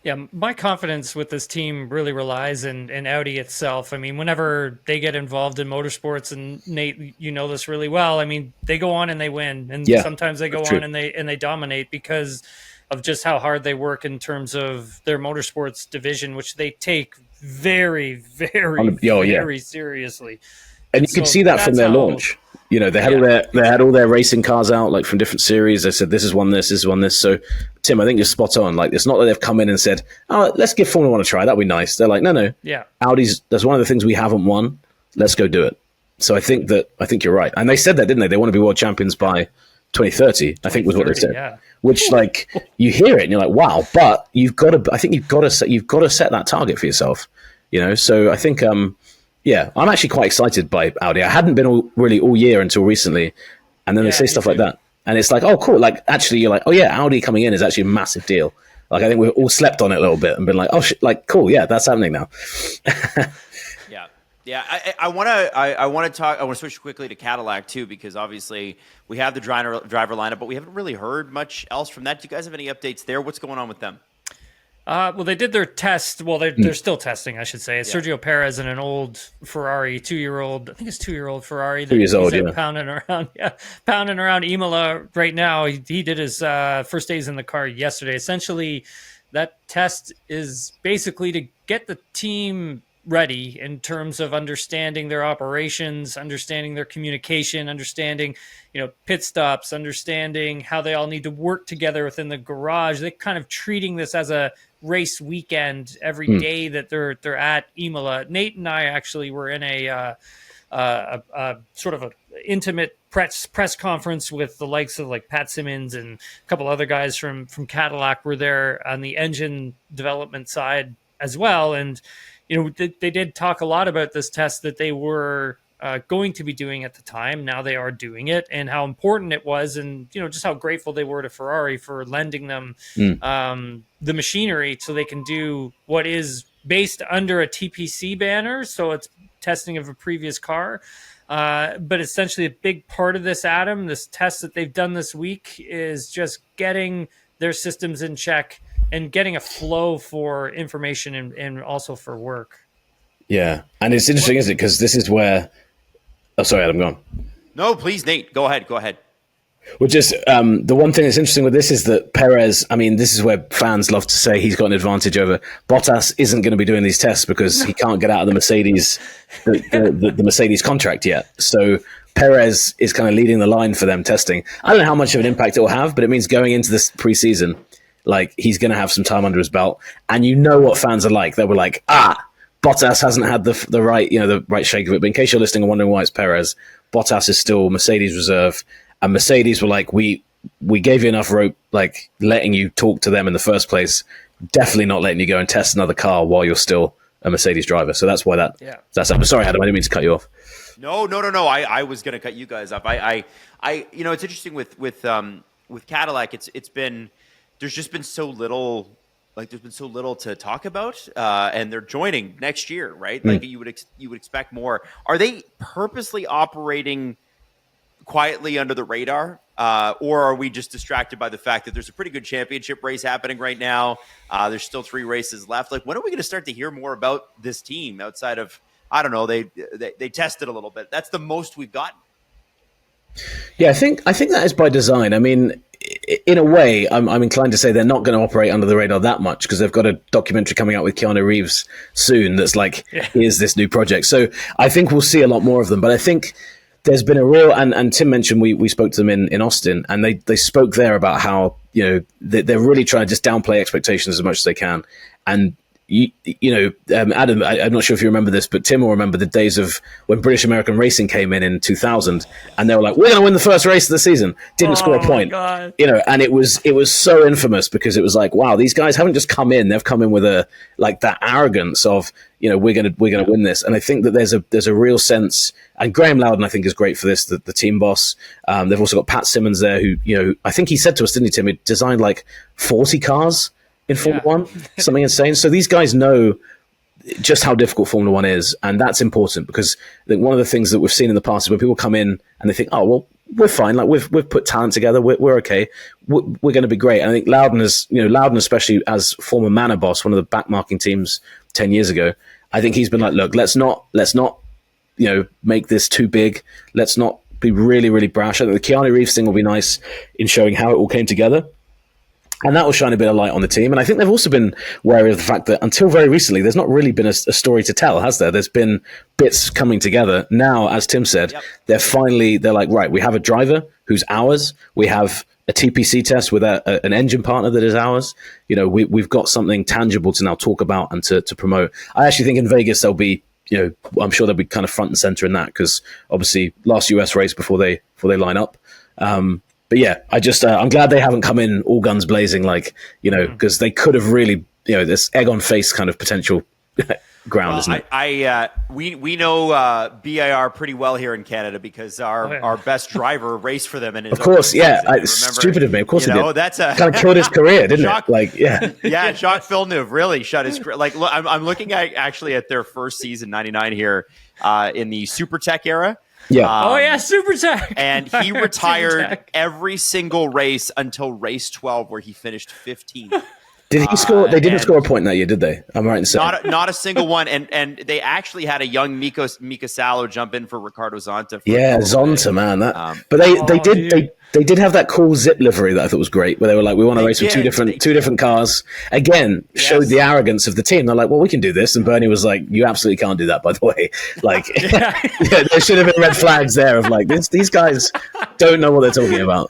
Speaker 3: Yeah, my confidence with this team really relies in Audi itself. I mean, whenever they get involved in motorsports, and Nate, you know this really well, I mean, they go on and they win. And sometimes they go on and they dominate because of just how hard they work in terms of their motorsports division, which they take very, very seriously.
Speaker 2: And you can see that from their launch. They had all their racing cars out, like from different series. They said, this is one this is one this. So, Tim, I think you're spot on. Like, it's not that they've come in and said, oh, let's give Formula 1 a try. That'd be nice. They're like, no.
Speaker 3: Yeah.
Speaker 2: That's one of the things we haven't won. Let's go do it. So I think you're right. And they said that, didn't they? They want to be world champions by 2030, I think was what they said. Yeah. Which, like, you hear it and you're like, wow. But you've got to set that target for yourself. So I think, I'm actually quite excited by Audi. I hadn't been all year until recently, and then they say stuff like that, and it's like, oh, cool. Like, actually, you're like, oh yeah, Audi coming in is actually a massive deal. Like, I think we've all slept on it a little bit and been like, oh, cool, yeah, that's happening now.
Speaker 1: Yeah. I want to talk. I want to switch quickly to Cadillac too, because obviously we have the driver lineup, but we haven't really heard much else from that. Do you guys have any updates there? What's going on with them?
Speaker 3: Well, they did their test. Well, they're still testing, I should say. Yeah. Sergio Perez and an old Ferrari, 2-year-old. I think it's 2-year-old Ferrari.
Speaker 2: 2 years old,
Speaker 3: pounding around Imola right now. He did his first days in the car yesterday. Essentially, that test is basically to get the team ready in terms of understanding their operations, understanding their communication, understanding, pit stops, understanding how they all need to work together within the garage. They're kind of treating this as a race weekend every day that they're at Imola. Nate and I actually were in a sort of an intimate press conference with the likes of like Pat Simmons and a couple other guys from Cadillac were there on the engine development side as well. And they did talk a lot about this test that they were going to be doing at the time. Now they are doing it, and how important it was, and just how grateful they were to Ferrari for lending them the machinery so they can do what is based under a TPC banner. So it's testing of a previous car. But essentially a big part of this, Adam, this test that they've done this week is just getting their systems in check and getting a flow for information and also for work.
Speaker 2: Yeah. And it's interesting, isn't it? Because this is where... Oh, sorry, Adam, go on.
Speaker 1: No, please, Nate. Go ahead.
Speaker 2: Which is the one thing that's interesting with this is that Perez, I mean, this is where fans love to say he's got an advantage over Bottas. Isn't going to be doing these tests because he can't get out of the Mercedes, the Mercedes contract yet. So Perez is kind of leading the line for them testing. I don't know how much of an impact it will have, but it means going into this preseason, like he's going to have some time under his belt. And you know what fans are like. They were like, Bottas hasn't had the right, the right shake of it. But in case you're listening and wondering why it's Perez, Bottas is still Mercedes reserve. And Mercedes were like, we gave you enough rope, like letting you talk to them in the first place. Definitely not letting you go and test another car while you're still a Mercedes driver. So that's why that's up. Sorry, Adam, I didn't mean to cut you off.
Speaker 1: No. I was going to cut you guys off. It's interesting with Cadillac. It's been, there's just been so little, like there's been so little to talk about, and they're joining next year, right? Like you would expect more. Are they purposely operating quietly under the radar, or are we just distracted by the fact that there's a pretty good championship race happening right now? There's still 3 races left. Like, when are we going to start to hear more about this team outside of, I don't know, they tested a little bit. That's the most we've gotten.
Speaker 2: Yeah, I think that is by design. I mean, in a way, I'm inclined to say they're not going to operate under the radar that much because they've got a documentary coming out with Keanu Reeves soon that's like, here's this new project. So I think we'll see a lot more of them. But I think there's been a real, and Tim mentioned we spoke to them in Austin, and they spoke there about how they're really trying to just downplay expectations as much as they can. And Adam, I'm not sure if you remember this, but Tim will remember the days of when British American Racing came in 2000, and they were like, "We're going to win the first race of the season." Didn't score a point,
Speaker 3: God.
Speaker 2: And it was so infamous because it was like, wow, these guys haven't just come in; they've come in with that arrogance of, we're going to win this. And I think that there's a real sense, and Graham Loudon I think is great for this, the team boss. They've also got Pat Simmons there, who I think he said to us, didn't he, Tim? He designed like 40 cars in Formula One, something insane. So these guys know just how difficult Formula One is, and that's important because I think one of the things that we've seen in the past is when people come in and they think, oh well, we're fine, like we've put talent together, we're okay, we're going to be great. And I think Loudon especially as former Manor boss, one of the backmarking teams 10 years ago, I think he's been like, look, let's not make this too big, let's not be really, really brash. I think the Keanu Reeves thing will be nice in showing how it all came together. And that will shine a bit of light on the team. And I think they've also been wary of the fact that until very recently, there's not really been a story to tell, has there? There's been bits coming together. Now, as Tim said, they're like, right, we have a driver who's ours. We have a TPC test with an engine partner that is ours. We've got something tangible to now talk about and to promote. I actually think in Vegas, they'll be, I'm sure they'll be kind of front and center in that because obviously last US race before they line up. But yeah, I'm glad they haven't come in all guns blazing, like, because they could have really, this egg on face kind of potential ground, isn't it?
Speaker 1: We know BIR pretty well here in Canada because our best driver raced for them.
Speaker 2: Of course, stupid of me. Of course he did.
Speaker 1: That's
Speaker 2: kind of killed his career, didn't it? Like,
Speaker 1: yeah, Jacques Villeneuve really shut his career. Like, look, I'm looking at their first season, 99 here in the Super Tech era.
Speaker 2: Yeah.
Speaker 3: Super Tech.
Speaker 1: And he retired every single race until race 12, where he finished 15th.
Speaker 2: Did he score? They didn't score a point that year, did they? I'm right in saying
Speaker 1: not a single one. And they actually had a young Mika Salo jump in for Ricardo Zonta.
Speaker 2: Zonta, man. But they did have that cool zip livery that I thought was great, where they were like, we want to race with two different cars. Again, showed the arrogance of the team. They're like, well, we can do this. And Bernie was like, you absolutely can't do that, by the way. Like, there should have been red flags there of like, these guys don't know what they're talking about.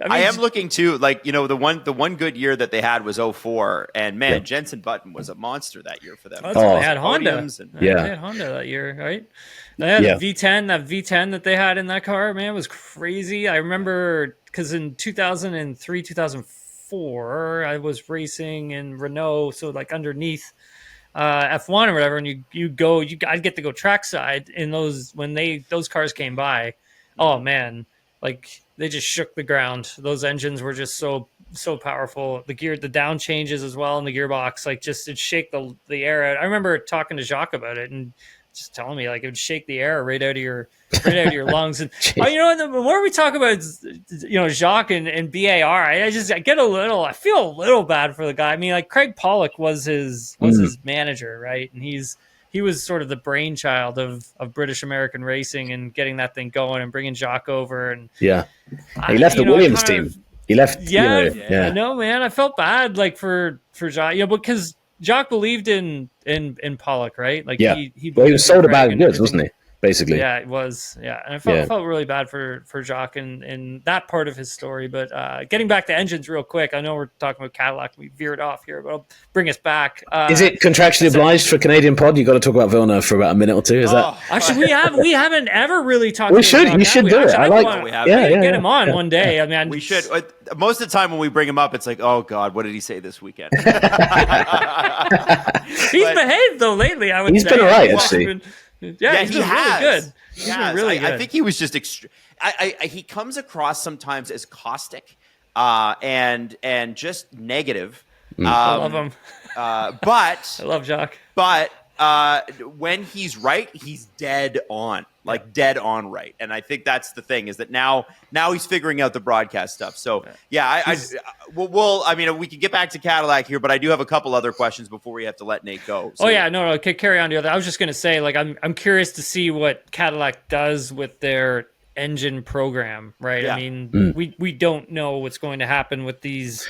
Speaker 1: I am looking too, like, the one good year that they had was 2004, and man, Jenson Button was a monster that year for them.
Speaker 3: They had Honda. They had Honda that year, right? They had a V10. That V10 that they had in that car, man, was crazy. I remember because in 2003, 2004, I was racing in Renault, so like underneath F1 or whatever, and I'd get to go trackside in those when those cars came by. Oh man, like they just shook the ground. Those engines were just so powerful. The down changes as well in the gearbox, like just it'd shake the air out. I remember talking to Jacques about it and just telling me like it would shake the air right out of your lungs. And the more we talk about Jacques and BAR, I feel a little bad for the guy. I mean, like Craig Pollock was his manager, right? And he's he was sort of the brainchild of British American racing and getting that thing going and bringing Jacques over. And
Speaker 2: yeah, he left the Williams
Speaker 3: kind of,
Speaker 2: team. He left.
Speaker 3: Yeah,
Speaker 2: yeah.
Speaker 3: No, man, I felt bad like for Jacques, because Jacques believed in Pollock, right? Like he
Speaker 2: was sold a bag of goods, wasn't he? Basically,
Speaker 3: yeah, it was. Yeah, and I felt really bad for Jacques in that part of his story. But getting back to engines real quick, I know we're talking about Cadillac. We veered off here, but I'll bring us back.
Speaker 2: Is it contractually obliged for Canadian Pod? You got to talk about Villeneuve for about a minute or two. Is that
Speaker 3: actually we haven't ever really talked?
Speaker 2: We should. You should do it. I like.
Speaker 3: Get him on one day. I mean,
Speaker 1: we should. Most of the time when we bring him up, it's like, oh God, what did he say this weekend?
Speaker 3: He's behaved though lately. I would.
Speaker 2: He's
Speaker 3: say.
Speaker 2: been all right, actually.
Speaker 3: Yeah, he's been really good. He's been really good.
Speaker 1: I think he was just he comes across sometimes as caustic and just negative.
Speaker 3: I love him.
Speaker 1: But
Speaker 3: I love Jacques.
Speaker 1: But when he's right, he's dead on. Like dead on right. And I think that's the thing, is that now he's figuring out the broadcast stuff. So we can get back to Cadillac here, but I do have a couple other questions before we have to let Nate go. So,
Speaker 3: no, okay, carry on to the other. I was just going to say, like, I'm curious to see what Cadillac does with their engine program, right? Yeah. I mean, we don't know what's going to happen with these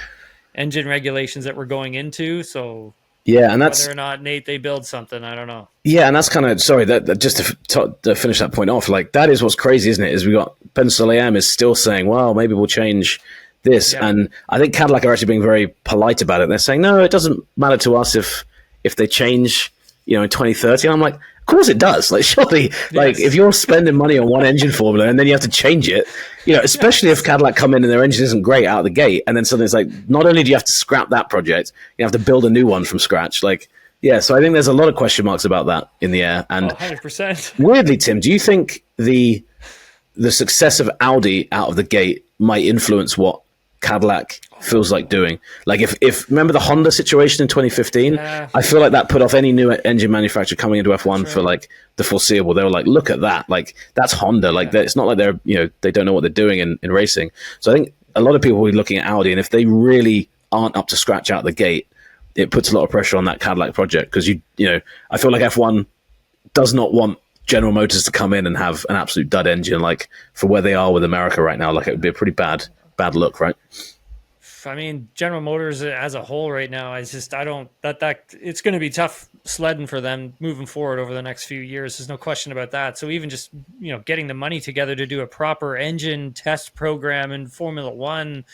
Speaker 3: engine regulations that we're going into, so
Speaker 2: yeah, and that's
Speaker 3: whether or not, Nate, they build something, I don't know.
Speaker 2: Yeah, and that's kind of that just to finish that point off. Like, that is what's crazy, isn't it? Is we got Penn is still saying, well, maybe we'll change this, and I think Cadillac are actually being very polite about it. They're saying, no, it doesn't matter to us if they change, in 2030. And I'm like, of course it does. Like, surely, like, if you're spending money on one engine formula and then you have to change it, especially if Cadillac come in and their engine isn't great out of the gate, and then suddenly it's like, not only do you have to scrap that project, you have to build a new one from scratch. Like, yeah, so I think there's a lot of question marks about that in the air. And
Speaker 3: 100%.
Speaker 2: Weirdly, Tim, do you think the success of Audi out of the gate might influence what Cadillac feels like doing? Like, if remember the Honda situation in 2015, I feel like that put off any new engine manufacturer coming into F1 for like the foreseeable. They were like, look at that, like, that's Honda. Like, it's not like they're they don't know what they're doing in racing. So I think a lot of people will be looking at Audi, and if they really aren't up to scratch out the gate, it puts a lot of pressure on that Cadillac project, because I feel like F1 does not want General Motors to come in and have an absolute dud engine, like, for where they are with America right now. Like, it would be a pretty bad look, right?
Speaker 3: I mean, General Motors as a whole right now, it's going to be tough sledding for them moving forward over the next few years. There's no question about that. So even just, getting the money together to do a proper engine test program in Formula One,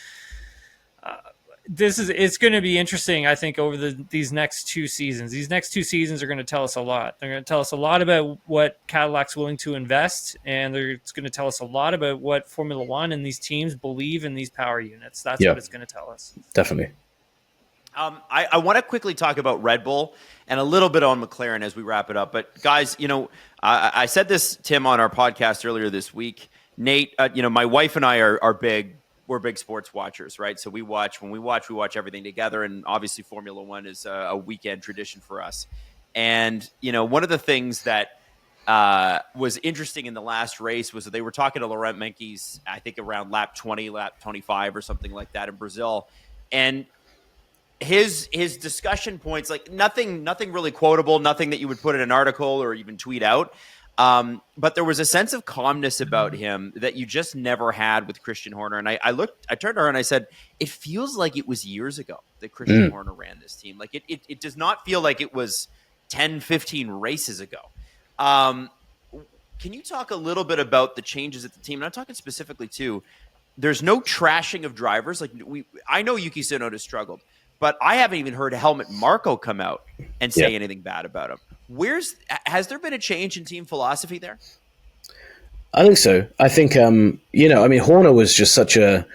Speaker 3: it's going to be interesting, I think, over these next 2 seasons. These next 2 seasons are going to tell us a lot. They're going to tell us a lot about what Cadillac's willing to invest, and it's going to tell us a lot about what Formula One and these teams believe in these power units. That's what it's going to tell us.
Speaker 2: Definitely.
Speaker 1: I want to quickly talk about Red Bull and a little bit on McLaren as we wrap it up. But guys, I said this, Tim, on our podcast earlier this week. Nate, my wife and I are big. We're big sports watchers, right? So we watch everything together. And obviously Formula One is a weekend tradition for us. And, one of the things that was interesting in the last race was that they were talking to Laurent Mekies, I think around lap 20, lap 25 or something like that in Brazil. And his discussion points, like nothing really quotable, nothing that you would put in an article or even tweet out. But there was a sense of calmness about him that you just never had with Christian Horner. And I turned to her and I said, it feels like it was years ago that Christian Horner ran this team. Like it does not feel like it was 10, 15 races ago. Can you talk a little bit about the changes at the team? And I'm talking specifically too, there's no trashing of drivers. Like I know Yuki Tsunoda struggled, but I haven't even heard Helmut Marko come out and say anything bad about him. Has there been a change in team philosophy there?
Speaker 2: I think so. I think, Horner was just such a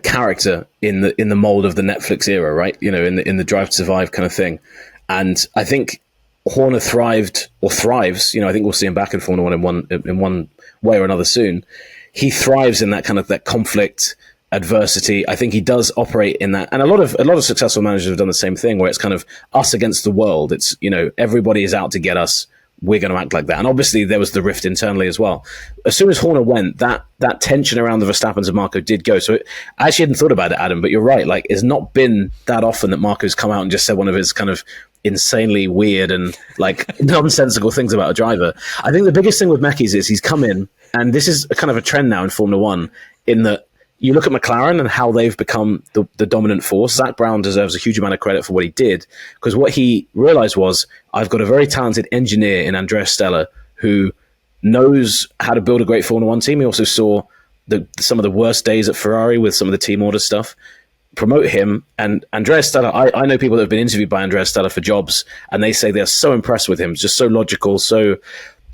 Speaker 2: character in the mold of the Netflix era, right? In the Drive to Survive kind of thing. And I think Horner thrives. I think we'll see him back in Formula One in one way or another soon. He thrives in that kind of that conflict, adversity. I think he does operate in that, and a lot of successful managers have done the same thing, where it's kind of us against the world. It's everybody is out to get us. We're going to act like that, and obviously there was the rift internally as well. As soon as Horner went, that tension around the Verstappens and Marco did go. So I actually hadn't thought about it, Adam, but you're right. Like, it's not been that often that Marco's come out and just said one of his kind of insanely weird and like nonsensical things about a driver. I think the biggest thing with Mekies is he's come in, and this is a kind of a trend now in Formula One, in that you look at McLaren and how they've become the dominant force. Zach Brown deserves a huge amount of credit for what he did, because what he realized was, I've got a very talented engineer in Andrea Stella who knows how to build a great Formula One team. He also saw some of the worst days at Ferrari with some of the team order stuff. Promote him. And Andrea Stella, I know people that have been interviewed by Andrea Stella for jobs, and they say they're so impressed with him. It's just so logical, so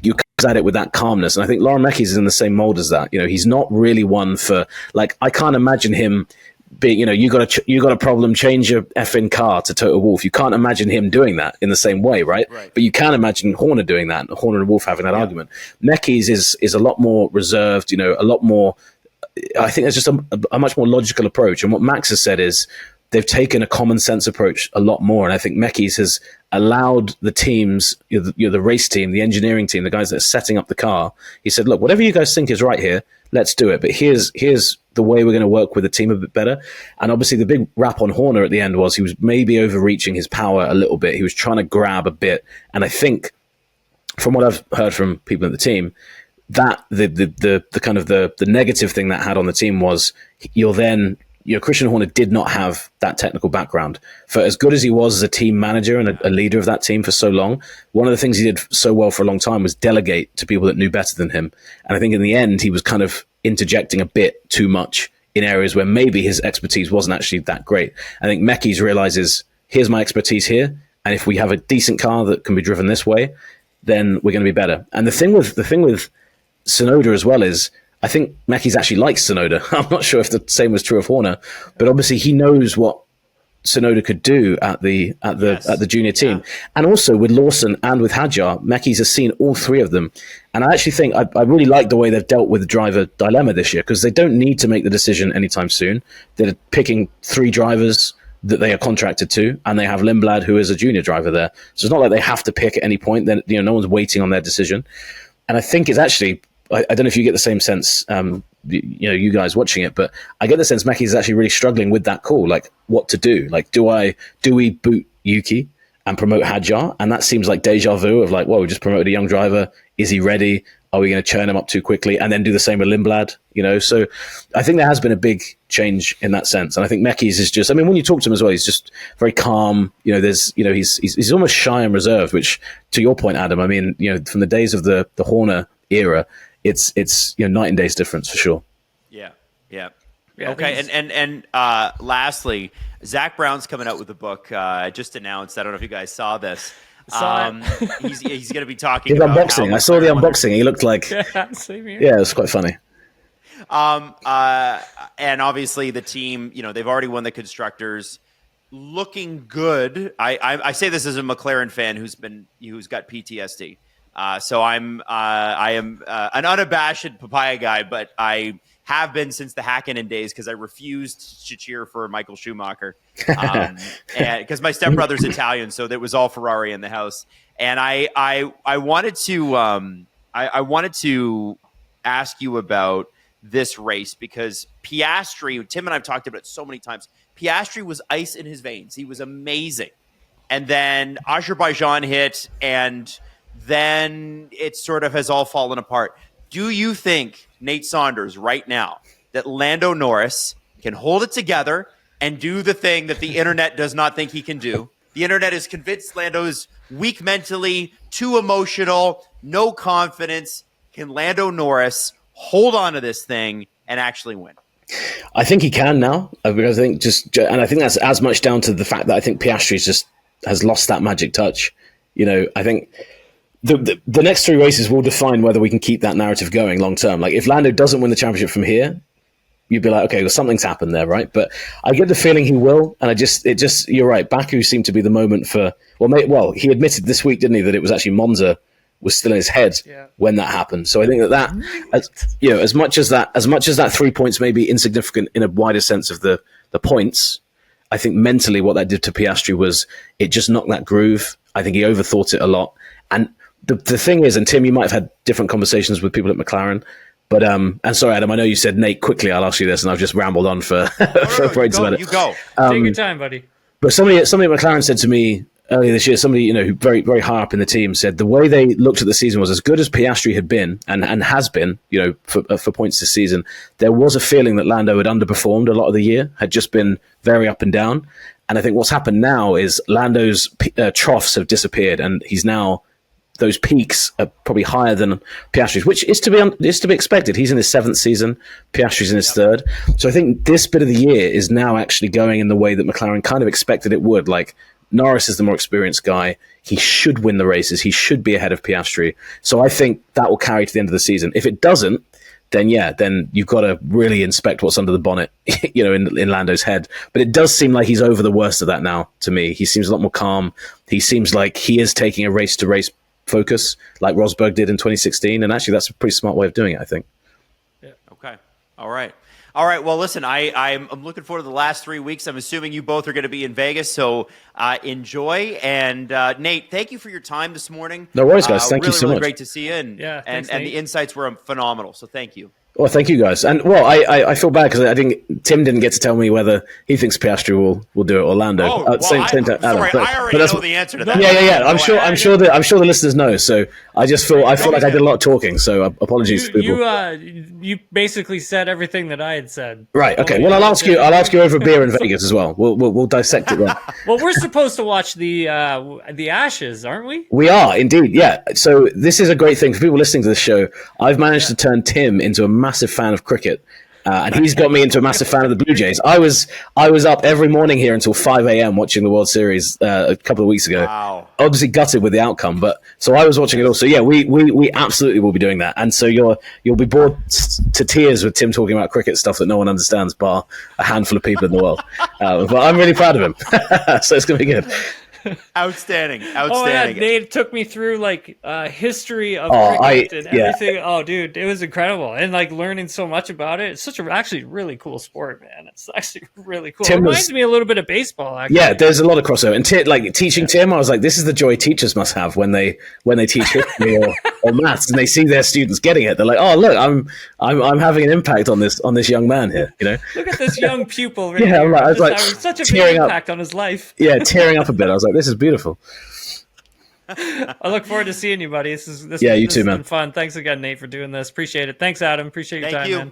Speaker 2: you comes at it with that calmness. And I think Lauren Mekies is in the same mold as that. He's not really one for, like, I can't imagine him being, you got a problem, change your effing car to Toto Wolff. You can't imagine him doing that in the same way, right? But you can imagine Horner doing that, Horner and Wolff having that argument. Mekies is a lot more reserved, a lot more, I think there's just a much more logical approach. And what Max has said is they've taken a common sense approach a lot more. And I think Mekies has allowed the teams, the race team, the engineering team, the guys that are setting up the car, he said, look, whatever you guys think is right here, let's do it. But here's the way we're going to work with the team a bit better. And obviously the big rap on Horner at the end was he was maybe overreaching his power a little bit. He was trying to grab a bit. And I think from what I've heard from people at the team, that the kind of the negative thing that had on the team was Christian Horner did not have that technical background. For as good as he was as a team manager and a leader of that team for so long, one of the things he did so well for a long time was delegate to people that knew better than him. And I think in the end, he was kind of interjecting a bit too much in areas where maybe his expertise wasn't actually that great. I think Mekies realizes, here's my expertise here, and if we have a decent car that can be driven this way, then we're going to be better. And the thing with Tsunoda as well is, I think Mekies actually likes Tsunoda. I'm not sure if the same was true of Horner, but obviously he knows what Tsunoda could do at the junior team. Yeah. And also with Lawson and with Hadjar, Mekies has seen all three of them. And I actually think I really like the way they've dealt with the driver dilemma this year, because they don't need to make the decision anytime soon. They're picking three drivers that they are contracted to, and they have Lindblad, who is a junior driver there. So it's not like they have to pick at any point. Then no one's waiting on their decision. And I think it's actually, I don't know if you get the same sense, you guys watching it, but I get the sense Mekies is actually really struggling with that call, like what to do. Like, do we boot Yuki and promote Hadjar? And that seems like deja vu of like, well, we just promoted a young driver. Is he ready? Are we going to churn him up too quickly? And then do the same with Lindblad, So I think there has been a big change in that sense. And I think Mekies is just, when you talk to him as well, he's just very calm. He's almost shy and reserved, which to your point, Adam, from the days of the Horner era, it's night and day's difference for sure.
Speaker 1: Yeah. Okay, and lastly, Zach Brown's coming out with a book. Just announced. I don't know if you guys saw this. He's going to be talking about
Speaker 2: unboxing. I saw the unboxing. He looked like
Speaker 3: same here.
Speaker 2: Yeah, it was quite funny.
Speaker 1: And obviously the team, they've already won the constructors, looking good. I say this as a McLaren fan who's got PTSD. So I am an unabashed papaya guy, but I have been since the Hakkinen days because I refused to cheer for Michael Schumacher, and because my stepbrother's Italian, so there was all Ferrari in the house. And I wanted to ask you about this race because Piastri, Tim and I've talked about it so many times. Piastri was ice in his veins. He was amazing, and then Azerbaijan hit and then it sort of has all fallen apart. Do you think, Nate Saunders, right now, that Lando Norris can hold it together and do the thing that the internet does not think he can do? The internet is convinced Lando is weak mentally, too emotional, no confidence. Can Lando Norris hold on to this thing and actually win?
Speaker 2: I think he can now, because I think that's as much down to the fact that I think Piastri has lost that magic touch. I think the next three races will define whether we can keep that narrative going long term. Like if Lando doesn't win the championship from here, you'd be like, okay, well, something's happened there, right? But I get the feeling he will, and you're right. Baku seemed to be the moment for. Well, he admitted this week, didn't he, that it was actually Monza was still in his head when that happened. So I think that as much as that 3 points may be insignificant in a wider sense of the points, I think mentally what that did to Piastri was it just knocked that groove. I think he overthought it a lot, and the thing is, and Tim, you might have had different conversations with people at McLaren, but and sorry, Adam, I know you said Nate. Quickly, I'll ask you this, and I've just rambled on for points about it.
Speaker 1: You go.
Speaker 3: Take your time, buddy.
Speaker 2: But somebody at McLaren said to me earlier this year, somebody, who very, very high up in the team said the way they looked at the season was as good as Piastri had been and has been, for points this season. There was a feeling that Lando had underperformed a lot of the year, had just been very up and down. And I think what's happened now is Lando's troughs have disappeared, and he's now, those peaks are probably higher than Piastri's, which is to be expected. He's in his 7th season, Piastri's in his 3rd. So I think this bit of the year is now actually going in the way that McLaren kind of expected it would. Like, Norris is the more experienced guy. He should win the races. He should be ahead of Piastri. So I think that will carry to the end of the season. If it doesn't, then you've got to really inspect what's under the bonnet, in Lando's head. But it does seem like he's over the worst of that now, to me. He seems a lot more calm. He seems like he is taking a race-to-race focus like Rosberg did in 2016. And actually, that's a pretty smart way of doing it, I think.
Speaker 1: Yeah. Okay. All right. Well, listen, I'm looking forward to the last 3 weeks. I'm assuming you both are going to be in Vegas, so enjoy. And Nate, thank you for your time this morning.
Speaker 2: No worries, guys. Thank you so much.
Speaker 1: Really great to see you. And,
Speaker 3: thanks,
Speaker 1: and the insights were phenomenal, so thank you.
Speaker 2: Well, thank you, guys. And, I feel bad because Tim didn't get to tell me whether he thinks Piastri will do it or Lando.
Speaker 1: I already know the answer to that.
Speaker 2: Yeah. I'm sure the listeners know. So I feel like I did a lot of talking. So apologies to people.
Speaker 3: You basically said everything that I had said.
Speaker 2: Right. Okay. Well, I'll ask you over a beer in Vegas as well. We'll dissect it then.
Speaker 3: Well, we're supposed to watch the Ashes, aren't we?
Speaker 2: We are indeed. Yeah. So this is a great thing for people listening to this show. I've managed to turn Tim into a massive fan of cricket, and he's got me into a massive fan of the Blue Jays. I was up every morning here until 5 a.m. watching the World Series a couple of weeks ago.
Speaker 1: Wow.
Speaker 2: Obviously gutted with the outcome, but so I was watching it all. So yeah, we absolutely will be doing that. And so you'll be bored to tears with Tim talking about cricket stuff that no one understands, bar a handful of people in the world. But I'm really proud of him, so it's gonna be good.
Speaker 1: Outstanding.
Speaker 3: Oh yeah, Nate took me through history of cricket and everything. Yeah. Oh dude, it was incredible, and learning so much about it. It's such a actually really cool sport, man. It's actually really cool. It reminds me a little bit of baseball. Actually.
Speaker 2: Yeah, there's a lot of crossover. And teaching Tim, I was like, this is the joy teachers must have when they teach history or maths, and they see their students getting it. They're like, oh look, I'm having an impact on this young man here.
Speaker 3: Look at this young pupil. Right
Speaker 2: yeah,
Speaker 3: here.
Speaker 2: I was like
Speaker 3: such a big impact on his life.
Speaker 2: Yeah, tearing up a bit. I was like, this is beautiful.
Speaker 3: I look forward to seeing you, buddy. This
Speaker 2: you too, man.
Speaker 3: Been fun. Thanks again, Nate, for doing this. Appreciate it. Thanks, Adam. Appreciate your time, man.